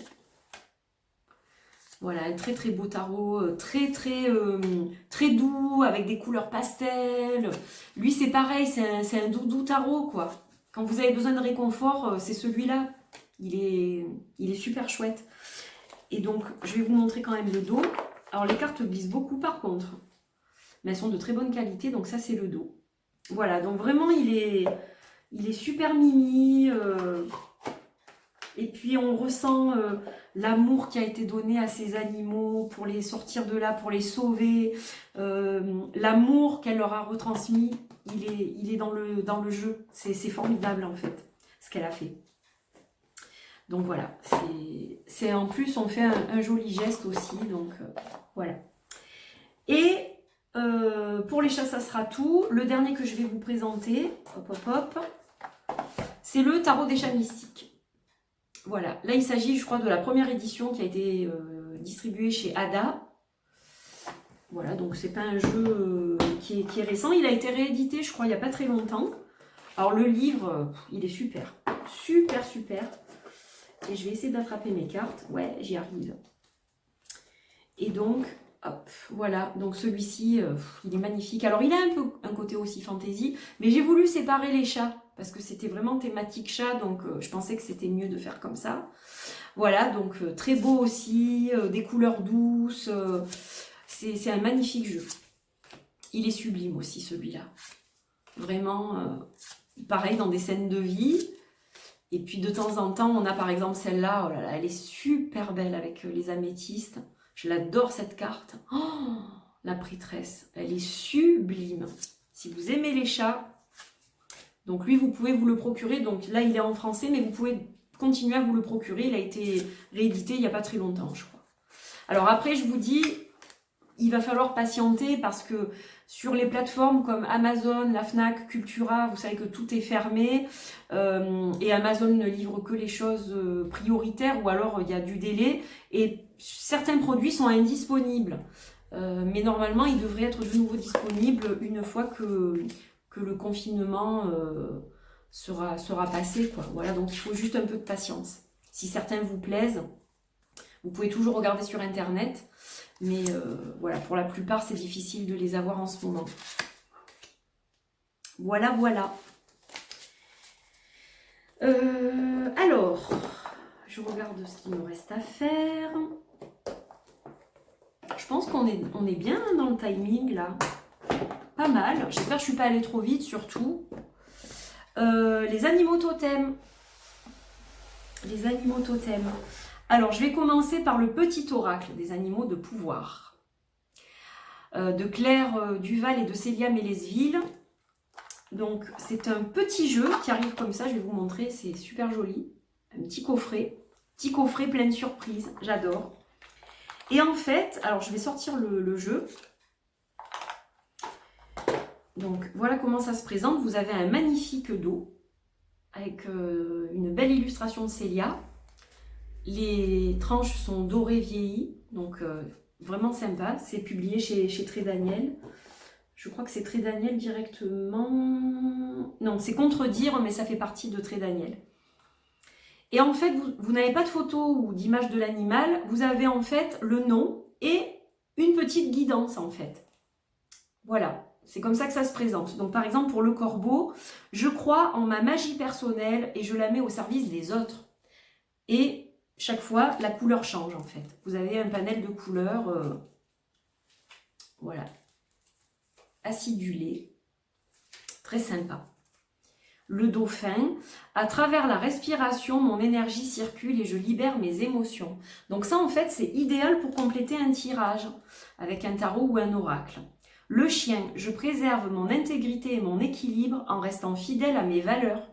Voilà, un très très beau tarot, très doux, avec des couleurs pastel. Lui c'est pareil, c'est un doudou tarot quoi. Quand vous avez besoin de réconfort, c'est celui-là. Il est super chouette. Et donc, je vais vous montrer quand même le dos. Alors les cartes glissent beaucoup par contre. Mais elles sont de très bonne qualité, donc ça c'est le dos. Voilà, donc vraiment il est super mimi. Et puis on ressent l'amour qui a été donné à ces animaux pour les sortir de là, pour les sauver. L'amour qu'elle leur a retransmis, il est dans le jeu. C'est formidable en fait, ce qu'elle a fait. Donc voilà, c'est en plus on fait un joli geste aussi, donc voilà. Et pour les chats, ça sera tout. Le dernier que je vais vous présenter, c'est le tarot des chats mystiques. Voilà, là il s'agit je crois de la première édition qui a été distribuée chez Ada. Voilà, donc c'est pas un jeu qui est récent, il a été réédité je crois il n'y a pas très longtemps. Alors le livre, il est super, super. Et je vais essayer d'attraper mes cartes. Ouais, j'y arrive. Et donc, hop, voilà. Donc celui-ci, il est magnifique. Alors, il a un peu un côté aussi fantaisie. Mais j'ai voulu séparer les chats. Parce que c'était vraiment thématique chat. Donc, je pensais que c'était mieux de faire comme ça. Voilà, donc très beau aussi. Des couleurs douces. C'est un magnifique jeu. Il est sublime aussi, celui-là. Vraiment, pareil, dans des scènes de vie. Et puis de temps en temps, on a par exemple celle-là, oh là là, elle est super belle avec les améthystes. Je l'adore cette carte. Oh, la prêtresse, elle est sublime. Si vous aimez les chats, donc lui vous pouvez vous le procurer. Donc là il est en français, mais vous pouvez continuer à vous le procurer. Il a été réédité il n'y a pas très longtemps, je crois. Alors après, je vous dis, il va falloir patienter parce que sur les plateformes comme Amazon, la Fnac, Cultura, vous savez que tout est fermé et Amazon ne livre que les choses prioritaires ou alors il y a du délai et certains produits sont indisponibles. Mais normalement, ils devraient être de nouveau disponibles une fois que le confinement sera passé, quoi. Voilà, donc il faut juste un peu de patience. Si certains vous plaisent, vous pouvez toujours regarder sur Internet. Mais voilà, pour la plupart, c'est difficile de les avoir en ce moment. Voilà. Alors, je regarde ce qu'il me reste à faire. Je pense qu'on est bien dans le timing, là. Pas mal. J'espère que je ne suis pas allée trop vite, surtout. Les animaux totems. Les animaux totems. Alors, je vais commencer par le petit oracle des animaux de pouvoir. De Claire Duval et de Célia Mélesville. Donc, c'est un petit jeu qui arrive comme ça. Je vais vous montrer, c'est super joli. Un petit coffret. Petit coffret plein de surprises. J'adore. Et en fait, alors je vais sortir le jeu. Donc, voilà comment ça se présente. Vous avez un magnifique dos avec une belle illustration de Célia. Les tranches sont dorées vieillies, donc vraiment sympa. C'est publié chez Très Daniel. Je crois que c'est Très Daniel directement. Non, c'est Contredire, mais ça fait partie de Très Daniel. Et en fait, vous n'avez pas de photo ou d'image de l'animal, vous avez en fait le nom et une petite guidance en fait. Voilà, c'est comme ça que ça se présente. Donc par exemple pour le corbeau, je crois en ma magie personnelle et je la mets au service des autres. Et chaque fois, la couleur change en fait. Vous avez un panel de couleurs, voilà, acidulé, très sympa. Le dauphin, à travers la respiration, mon énergie circule et je libère mes émotions. Donc ça, en fait, c'est idéal pour compléter un tirage avec un tarot ou un oracle. Le chien, je préserve mon intégrité et mon équilibre en restant fidèle à mes valeurs.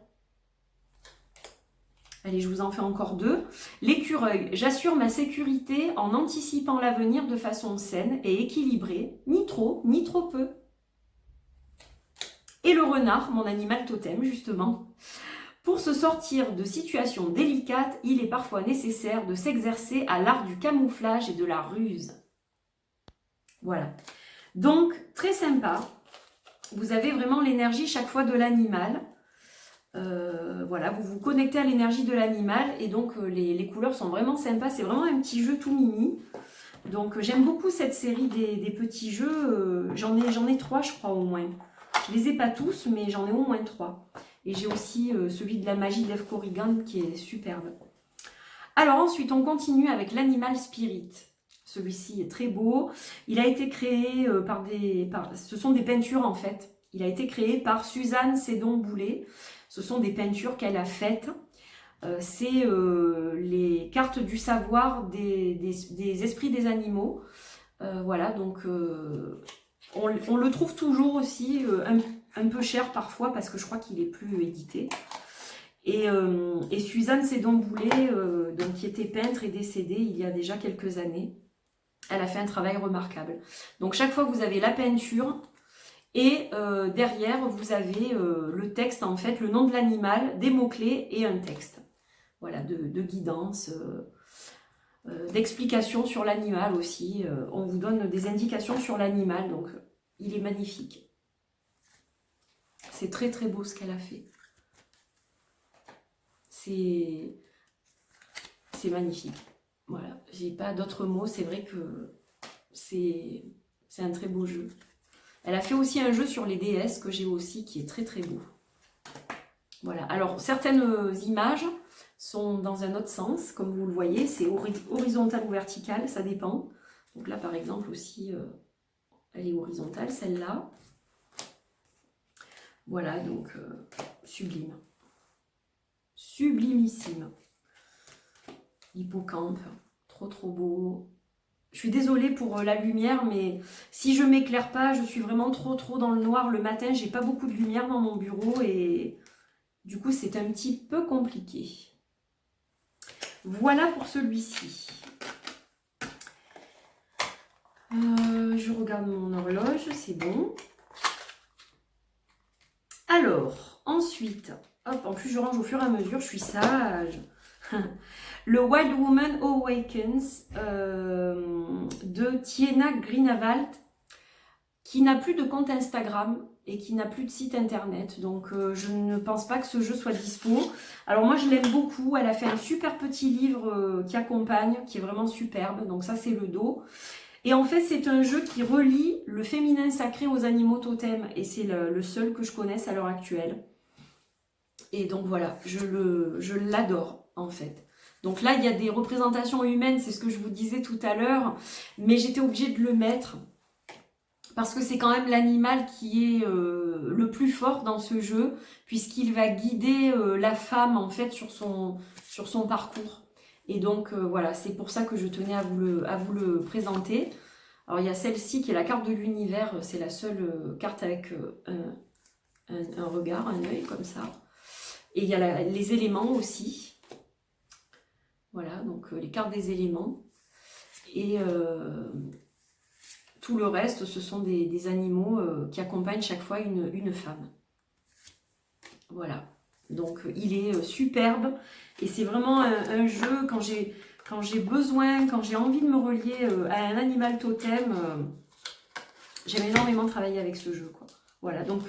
Allez, je vous en fais encore 2. L'écureuil, j'assure ma sécurité en anticipant l'avenir de façon saine et équilibrée, ni trop peu. Et le renard, mon animal totem justement. Pour se sortir de situations délicates, il est parfois nécessaire de s'exercer à l'art du camouflage et de la ruse. Voilà. Donc, très sympa. Vous avez vraiment l'énergie chaque fois de l'animal. Voilà, vous vous connectez à l'énergie de l'animal et donc les couleurs sont vraiment sympas. C'est vraiment un petit jeu tout mini. Donc, j'aime beaucoup cette série des petits jeux. J'en ai 3, je crois, au moins. Je ne les ai pas tous, mais j'en ai au moins 3. Et j'ai aussi celui de la magie d'Eve Corrigan qui est superbe. Alors ensuite, on continue avec l'animal spirit. Celui-ci est très beau. Il a été créé ce sont des peintures en fait. Il a été créé par Suzanne Sédon-Boulet. Ce sont des peintures qu'elle a faites. C'est les cartes du savoir des esprits des animaux. Voilà, donc... on le trouve toujours aussi un peu cher parfois parce que je crois qu'il est plus édité. Et Suzanne Sédon-Boulet, qui était peintre et décédée il y a déjà quelques années, elle a fait un travail remarquable. Donc chaque fois vous avez la peinture et derrière vous avez le texte en fait, le nom de l'animal, des mots-clés et un texte. Voilà, de guidance. D'explications sur l'animal aussi. On vous donne des indications sur l'animal, donc il est magnifique. C'est très très beau ce qu'elle a fait. C'est magnifique. Voilà, j'ai pas d'autres mots, c'est vrai que c'est un très beau jeu. Elle a fait aussi un jeu sur les déesses que j'ai aussi qui est très très beau. Voilà, alors certaines images sont dans un autre sens, comme vous le voyez, c'est horizontal ou vertical, ça dépend. Donc là, par exemple, aussi, elle est horizontale, celle-là. Voilà, donc, sublime. Sublimissime. Hippocampe, trop trop beau. Je suis désolée pour la lumière, mais si je ne m'éclaire pas, je suis vraiment trop dans le noir le matin. J'ai pas beaucoup de lumière dans mon bureau et du coup, c'est un petit peu compliqué. Voilà pour celui-ci. Je regarde mon horloge, c'est bon. Alors, ensuite, hop, en plus je range au fur et à mesure, je suis sage. Le Wild Woman Awakens de Tiena Greenawalt, qui n'a plus de compte Instagram et qui n'a plus de site internet. Donc je ne pense pas que ce jeu soit dispo. Alors moi je l'aime beaucoup, elle a fait un super petit livre qui accompagne, qui est vraiment superbe. Donc ça c'est le dos. Et en fait c'est un jeu qui relie le féminin sacré aux animaux totems. Et c'est le seul que je connaisse à l'heure actuelle. Et donc voilà, je l'adore en fait. Donc là, il y a des représentations humaines, c'est ce que je vous disais tout à l'heure, mais j'étais obligée de le mettre parce que c'est quand même l'animal qui est le plus fort dans ce jeu, puisqu'il va guider la femme en fait sur son parcours. Et donc voilà, c'est pour ça que je tenais à vous le présenter. Alors il y a celle-ci qui est la carte de l'univers, c'est la seule carte avec un regard, un œil comme ça. Et il y a les éléments aussi. Voilà, donc les cartes des éléments. Et tout le reste, ce sont des animaux qui accompagnent chaque fois une femme. Voilà, donc il est superbe. Et c'est vraiment un jeu, quand j'ai besoin, quand j'ai envie de me relier à un animal totem, j'aime énormément travailler avec ce jeu, quoi. Voilà, donc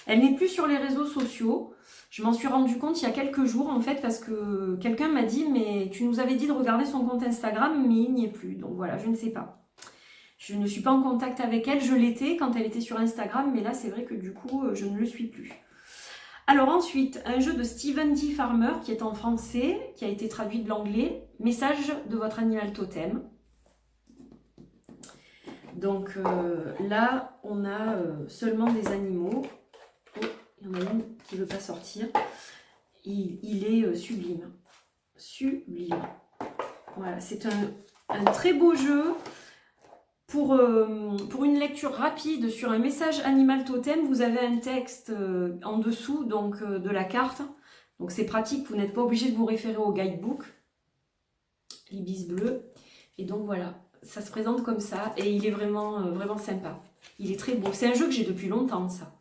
elle n'est plus sur les réseaux sociaux. Je m'en suis rendu compte il y a quelques jours en fait parce que quelqu'un m'a dit mais tu nous avais dit de regarder son compte Instagram mais il n'y est plus. Donc voilà, je ne sais pas. Je ne suis pas en contact avec elle, je l'étais quand elle était sur Instagram mais là c'est vrai que du coup je ne le suis plus. Alors ensuite, un jeu de Stephen D. Farmer qui est en français, qui a été traduit de l'anglais. Message de votre animal totem. Donc là, on a seulement des animaux. Oh, il y en a une qui ne veut pas sortir. Il est sublime. Sublime. Voilà, c'est un très beau jeu. Pour une lecture rapide sur un message animal totem, vous avez un texte en dessous donc, de la carte. Donc c'est pratique, vous n'êtes pas obligé de vous référer au guidebook. L'ibis bleu. Et donc voilà. Ça se présente comme ça et il est vraiment, vraiment sympa. Il est très beau. C'est un jeu que j'ai depuis longtemps, ça.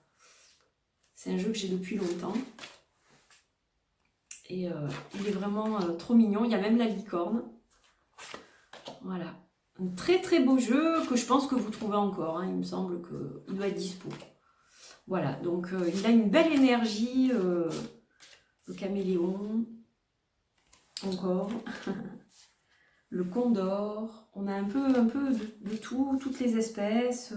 C'est un jeu que j'ai depuis longtemps. Et il est vraiment trop mignon. Il y a même la licorne. Voilà. Un très très beau jeu que je pense que vous trouvez encore. Hein. Il me semble qu'il doit être dispo. Voilà. Donc il a une belle énergie. Le caméléon. Encore. Le condor, on a un peu de tout, toutes les espèces.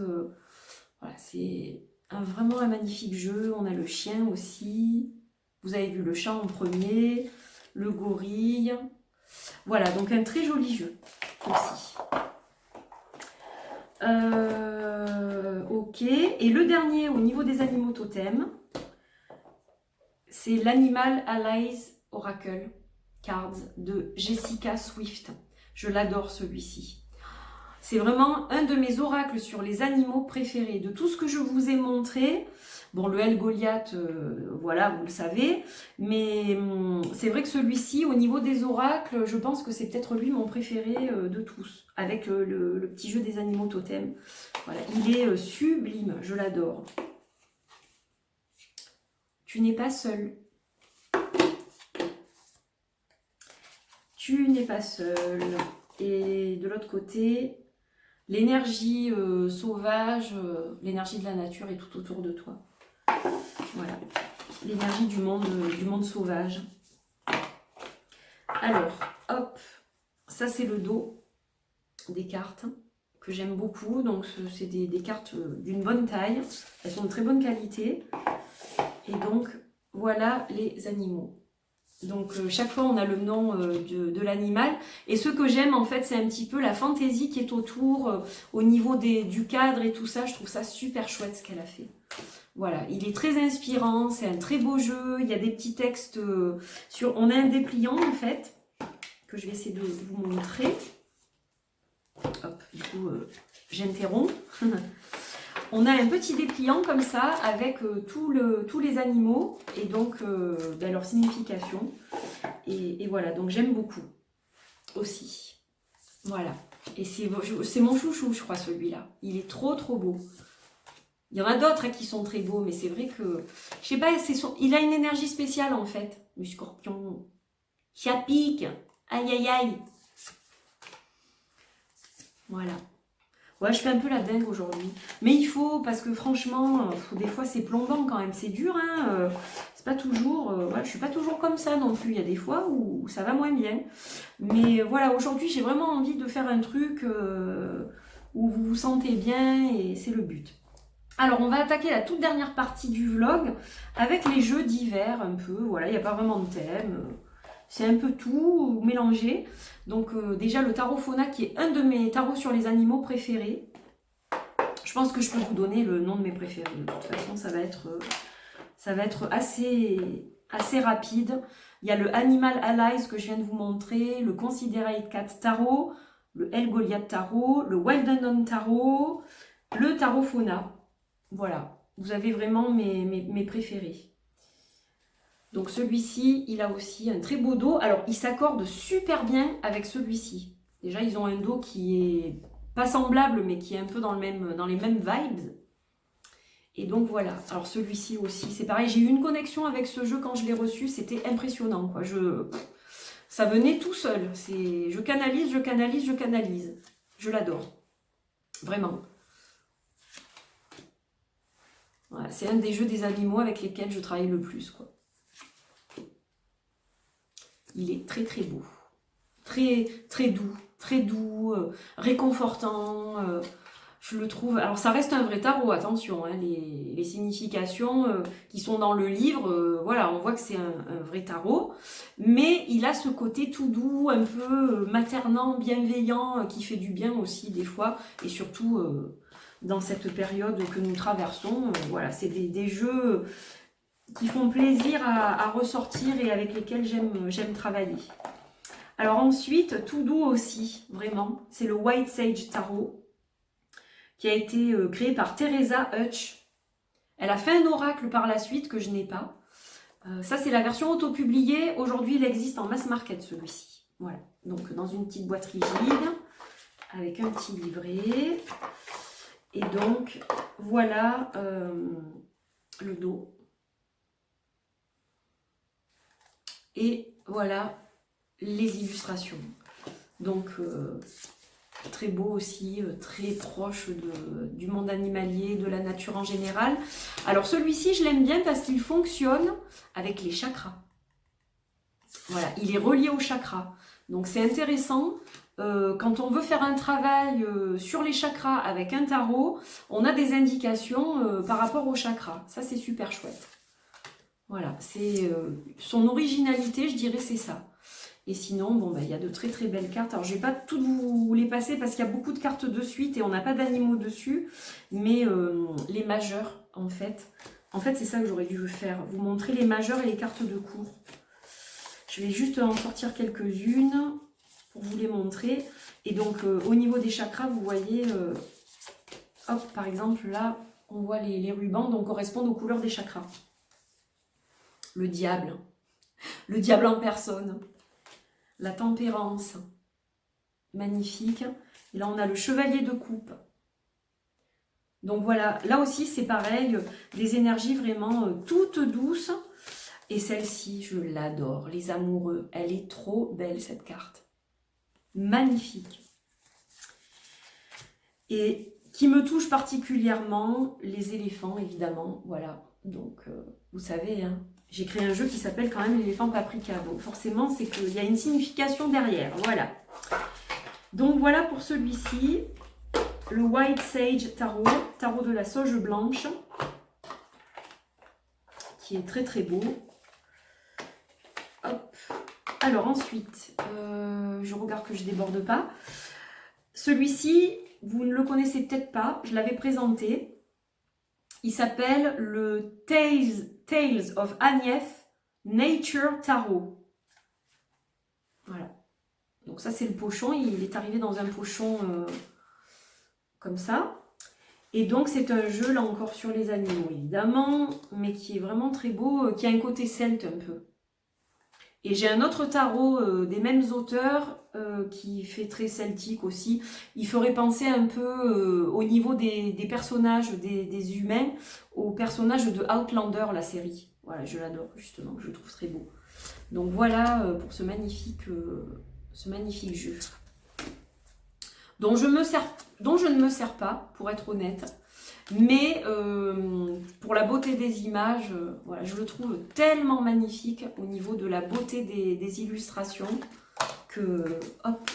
Voilà, c'est vraiment un magnifique jeu. On a le chien aussi. Vous avez vu le chat en premier, le gorille. Voilà, donc un très joli jeu aussi. Ok, et le dernier au niveau des animaux totems, c'est l'Animal Allies Oracle Cards de Jessica Swift. Je l'adore celui-ci. C'est vraiment un de mes oracles sur les animaux préférés. De tout ce que je vous ai montré, bon le L Goliath, voilà, vous le savez, mais c'est vrai que celui-ci, au niveau des oracles, je pense que c'est peut-être lui mon préféré de tous, avec le petit jeu des animaux totems. Voilà, il est sublime, je l'adore. Tu n'es pas seul. Tu n'es pas seul. Et de l'autre côté, l'énergie sauvage, l'énergie de la nature est tout autour de toi. Voilà, l'énergie du monde sauvage. Alors, hop, ça c'est le dos des cartes que j'aime beaucoup. Donc c'est des cartes d'une bonne taille. Elles sont de très bonne qualité. Et donc, voilà les animaux. Donc chaque fois on a le nom de l'animal et ce que j'aime en fait c'est un petit peu la fantaisie qui est autour au niveau du cadre et tout ça. Je trouve ça super chouette ce qu'elle a fait. Voilà, il est très inspirant, c'est un très beau jeu, il y a des petits textes sur... On a un dépliant en fait que je vais essayer de vous montrer. Hop, du coup j'interromps. On a un petit dépliant comme ça avec tous les animaux et donc leur signification. Et voilà, donc j'aime beaucoup aussi. Voilà. Et c'est mon chouchou, je crois, celui-là. Il est trop trop beau. Il y en a d'autres qui sont très beaux, mais c'est vrai que... Je sais pas, il a une énergie spéciale en fait, le scorpion. Ça pique. Aïe aïe aïe. Voilà. Ouais, je fais un peu la dingue aujourd'hui. Mais il faut, parce que franchement, des fois c'est plombant quand même. C'est dur, hein. C'est pas toujours... ouais, je suis pas toujours comme ça non plus. Il y a des fois où ça va moins bien. Mais voilà, aujourd'hui j'ai vraiment envie de faire un truc où vous vous sentez bien et c'est le but. Alors, on va attaquer la toute dernière partie du vlog avec les jeux d'hiver un peu. Voilà, il n'y a pas vraiment de thème. C'est un peu tout mélangé. Donc déjà le tarot Fauna qui est un de mes tarots sur les animaux préférés. Je pense que je peux vous donner le nom de mes préférés. De toute façon, ça va être assez rapide. Il y a le Animal Allies que je viens de vous montrer, le Considerate Cat Tarot, le El Goliath Tarot, le Wild Unknown Tarot, le tarot Fauna. Voilà, vous avez vraiment mes préférés. Donc celui-ci, il a aussi un très beau dos. Alors, il s'accorde super bien avec celui-ci. Déjà, ils ont un dos qui est pas semblable, mais qui est un peu dans les mêmes vibes. Et donc, voilà. Alors, celui-ci aussi, c'est pareil. J'ai eu une connexion avec ce jeu quand je l'ai reçu. C'était impressionnant, quoi. Ça venait tout seul. Je canalise, je canalise, je canalise. Je l'adore. Vraiment. Voilà, c'est un des jeux des animaux avec lesquels je travaille le plus, quoi. Il est très très beau. Très doux, réconfortant. Je le trouve... Alors ça reste un vrai tarot, attention, hein, les significations qui sont dans le livre, voilà, on voit que c'est un vrai tarot, mais il a ce côté tout doux, un peu maternant, bienveillant, qui fait du bien aussi des fois, et surtout dans cette période que nous traversons, voilà, c'est des jeux qui font plaisir à ressortir et avec lesquels j'aime travailler. Alors ensuite, tout doux aussi, vraiment, c'est le White Sage Tarot, qui a été créé par Teresa Hutch. Elle a fait un oracle par la suite que je n'ai pas. Ça, c'est la version auto-publiée. Aujourd'hui, il existe en mass market, celui-ci. Voilà, donc dans une petite boîte rigide, avec un petit livret. Et donc, voilà le dos. Et voilà les illustrations. Donc, très beau aussi, très proche du monde animalier, de la nature en général. Alors celui-ci, je l'aime bien parce qu'il fonctionne avec les chakras. Voilà, il est relié aux chakras. Donc c'est intéressant. Quand on veut faire un travail sur les chakras avec un tarot, on a des indications par rapport aux chakras. Ça, c'est super chouette. Voilà, c'est son originalité, je dirais, c'est ça. Et sinon, bon, bah, il y a de très très belles cartes. Alors, je ne vais pas toutes vous les passer parce qu'il y a beaucoup de cartes de suite et on n'a pas d'animaux dessus. Mais les majeurs, en fait c'est ça que j'aurais dû faire. Vous montrer les majeurs et les cartes de cours. Je vais juste en sortir quelques-unes pour vous les montrer. Et donc, au niveau des chakras, vous voyez, hop, par exemple, là, on voit les rubans, donc correspondent aux couleurs des chakras. Le diable en personne. La tempérance, magnifique. Et là, on a le chevalier de coupe. Donc voilà, là aussi, c'est pareil, des énergies vraiment toutes douces. Et celle-ci, je l'adore, les amoureux. Elle est trop belle, cette carte. Magnifique. Et qui me touche particulièrement, les éléphants, évidemment. Voilà, donc vous savez, hein, j'ai créé un jeu qui s'appelle quand même l'éléphant paprika. Donc forcément, c'est qu'il y a une signification derrière. Voilà. Donc voilà pour celui-ci. Le White Sage Tarot. Tarot de la sauge blanche. Qui est très très beau. Hop. Alors ensuite, je regarde que je ne déborde pas. Celui-ci, vous ne le connaissez peut-être pas. Je l'avais présenté. Il s'appelle le Tales of Agnès Nature Tarot. Voilà. Donc ça, c'est le pochon. Il est arrivé dans un pochon comme ça. Et donc, c'est un jeu, là encore, sur les animaux, évidemment, mais qui est vraiment très beau, qui a un côté celte un peu. Et j'ai un autre tarot des mêmes auteurs qui fait très celtique aussi. Il ferait penser un peu au niveau des personnages, des humains, aux personnages de Outlander, la série. Voilà, je l'adore justement, je le trouve très beau. Donc voilà pour ce magnifique jeu. Dont je ne me sers pas, pour être honnête. Mais pour la beauté des images, voilà, je le trouve tellement magnifique au niveau de la beauté des illustrations que, hop,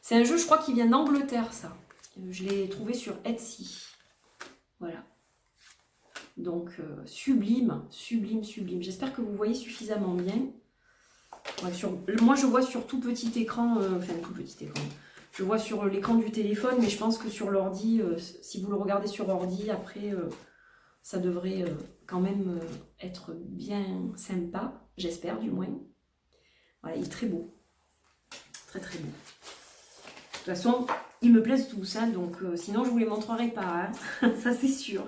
c'est un jeu, je crois, qui vient d'Angleterre, ça. Je l'ai trouvé sur Etsy. Voilà. Donc, sublime, sublime, sublime. J'espère que vous voyez suffisamment bien. Ouais, moi, je vois sur tout petit écran, enfin, tout petit écran. Je vois sur l'écran du téléphone, mais je pense que sur l'ordi, si vous le regardez sur ordi, après, ça devrait quand même être bien sympa, j'espère du moins. Voilà, il est très beau. Très très beau. De toute façon, ils me plaisent tous, hein, donc sinon je ne vous les montrerai pas, hein, ça c'est sûr.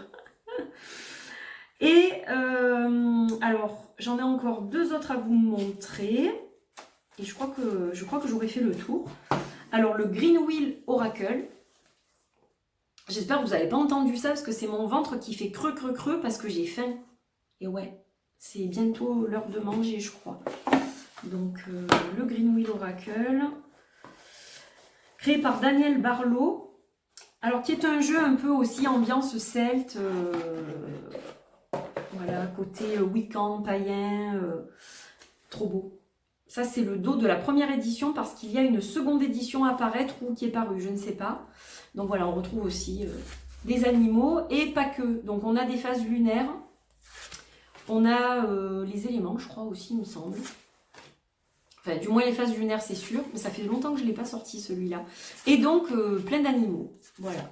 Et alors, j'en ai encore deux autres à vous montrer. Et je crois que j'aurais fait le tour. Alors, le Green Wheel Oracle. J'espère que vous n'avez pas entendu ça parce que c'est mon ventre qui fait creux, creux, creux parce que j'ai faim. Et ouais, c'est bientôt l'heure de manger, je crois. Donc, le Green Wheel Oracle. Créé par Daniel Barlow. Alors, qui est un jeu un peu aussi ambiance celte, voilà, côté Wiccan, païen, trop beau. Ça, c'est le dos de la première édition parce qu'il y a une seconde édition à apparaître ou qui est parue, je ne sais pas. Donc voilà, on retrouve aussi des animaux et pas que. Donc on a des phases lunaires, on a les éléments, je crois aussi, il me semble. Enfin, du moins les phases lunaires, c'est sûr, mais ça fait longtemps que je ne l'ai pas sorti celui-là. Et donc, plein d'animaux, voilà.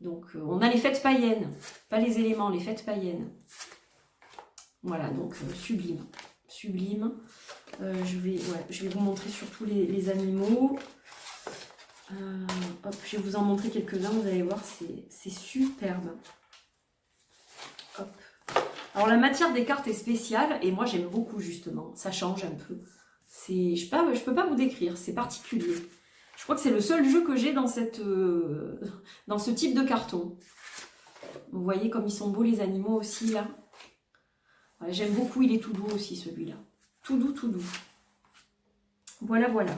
Donc, on a les fêtes païennes, pas les éléments, les fêtes païennes. Voilà, donc sublime, sublime. Je vais vous montrer surtout les animaux. Hop, je vais vous en montrer quelques-uns, vous allez voir, c'est superbe. Hop. Alors la matière des cartes est spéciale et moi j'aime beaucoup justement, ça change un peu. Je peux pas vous décrire, c'est particulier. Je crois que c'est le seul jeu que j'ai dans ce type de carton. Vous voyez comme ils sont beaux les animaux aussi là. Ouais, j'aime beaucoup, il est tout doux aussi celui-là. Tout doux, tout doux. Voilà, voilà.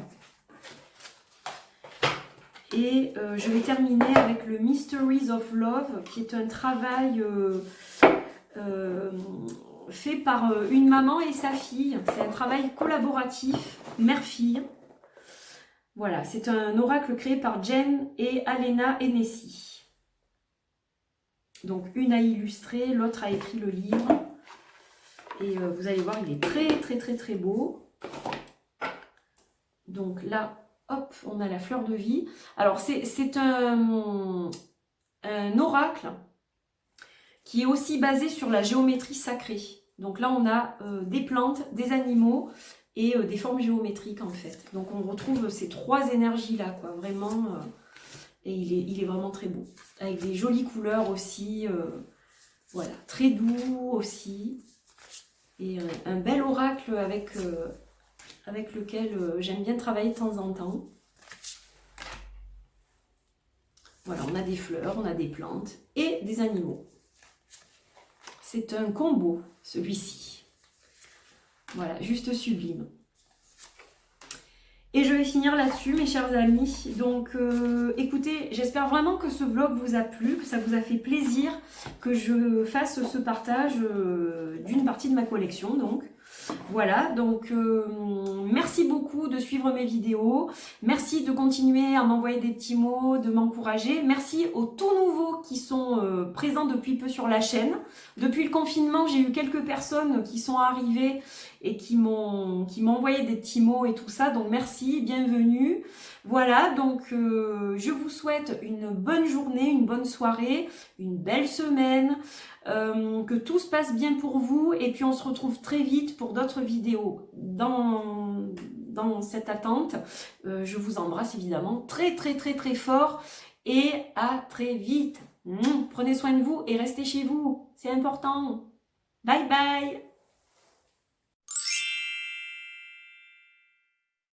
Et je vais terminer avec le Mysteries of Love, qui est un travail fait par une maman et sa fille. C'est un travail collaboratif, mère-fille. Voilà, c'est un oracle créé par Jen et Alena Hennessy. Donc une a illustré, l'autre a écrit le livre. Et vous allez voir, il est très très très très beau. Donc là, hop, on a la fleur de vie. Alors c'est un oracle qui est aussi basé sur la géométrie sacrée. Donc là, on a des plantes, des animaux et des formes géométriques en fait. Donc on retrouve ces trois énergies-là, quoi, vraiment. Et il est vraiment très beau. Avec des jolies couleurs aussi. Voilà, très doux aussi. Et un bel oracle avec lequel j'aime bien travailler de temps en temps. Voilà, on a des fleurs, on a des plantes et des animaux. C'est un combo, celui-ci. Voilà, juste sublime. Et je vais finir là-dessus, mes chers amis. Donc, écoutez, j'espère vraiment que ce vlog vous a plu, que ça vous a fait plaisir que je fasse ce partage d'une partie de ma collection. Donc, voilà. Donc, merci beaucoup de suivre mes vidéos. Merci de continuer à m'envoyer des petits mots, de m'encourager. Merci aux tout nouveaux qui sont présents depuis peu sur la chaîne. Depuis le confinement, j'ai eu quelques personnes qui sont arrivées et qui m'ont envoyé des petits mots et tout ça. Donc merci, bienvenue. Voilà, donc je vous souhaite une bonne journée, une bonne soirée, une belle semaine, que tout se passe bien pour vous. Et puis on se retrouve très vite pour d'autres vidéos dans cette attente. Je vous embrasse évidemment très très très très fort et à très vite. Prenez soin de vous et restez chez vous, c'est important. Bye bye.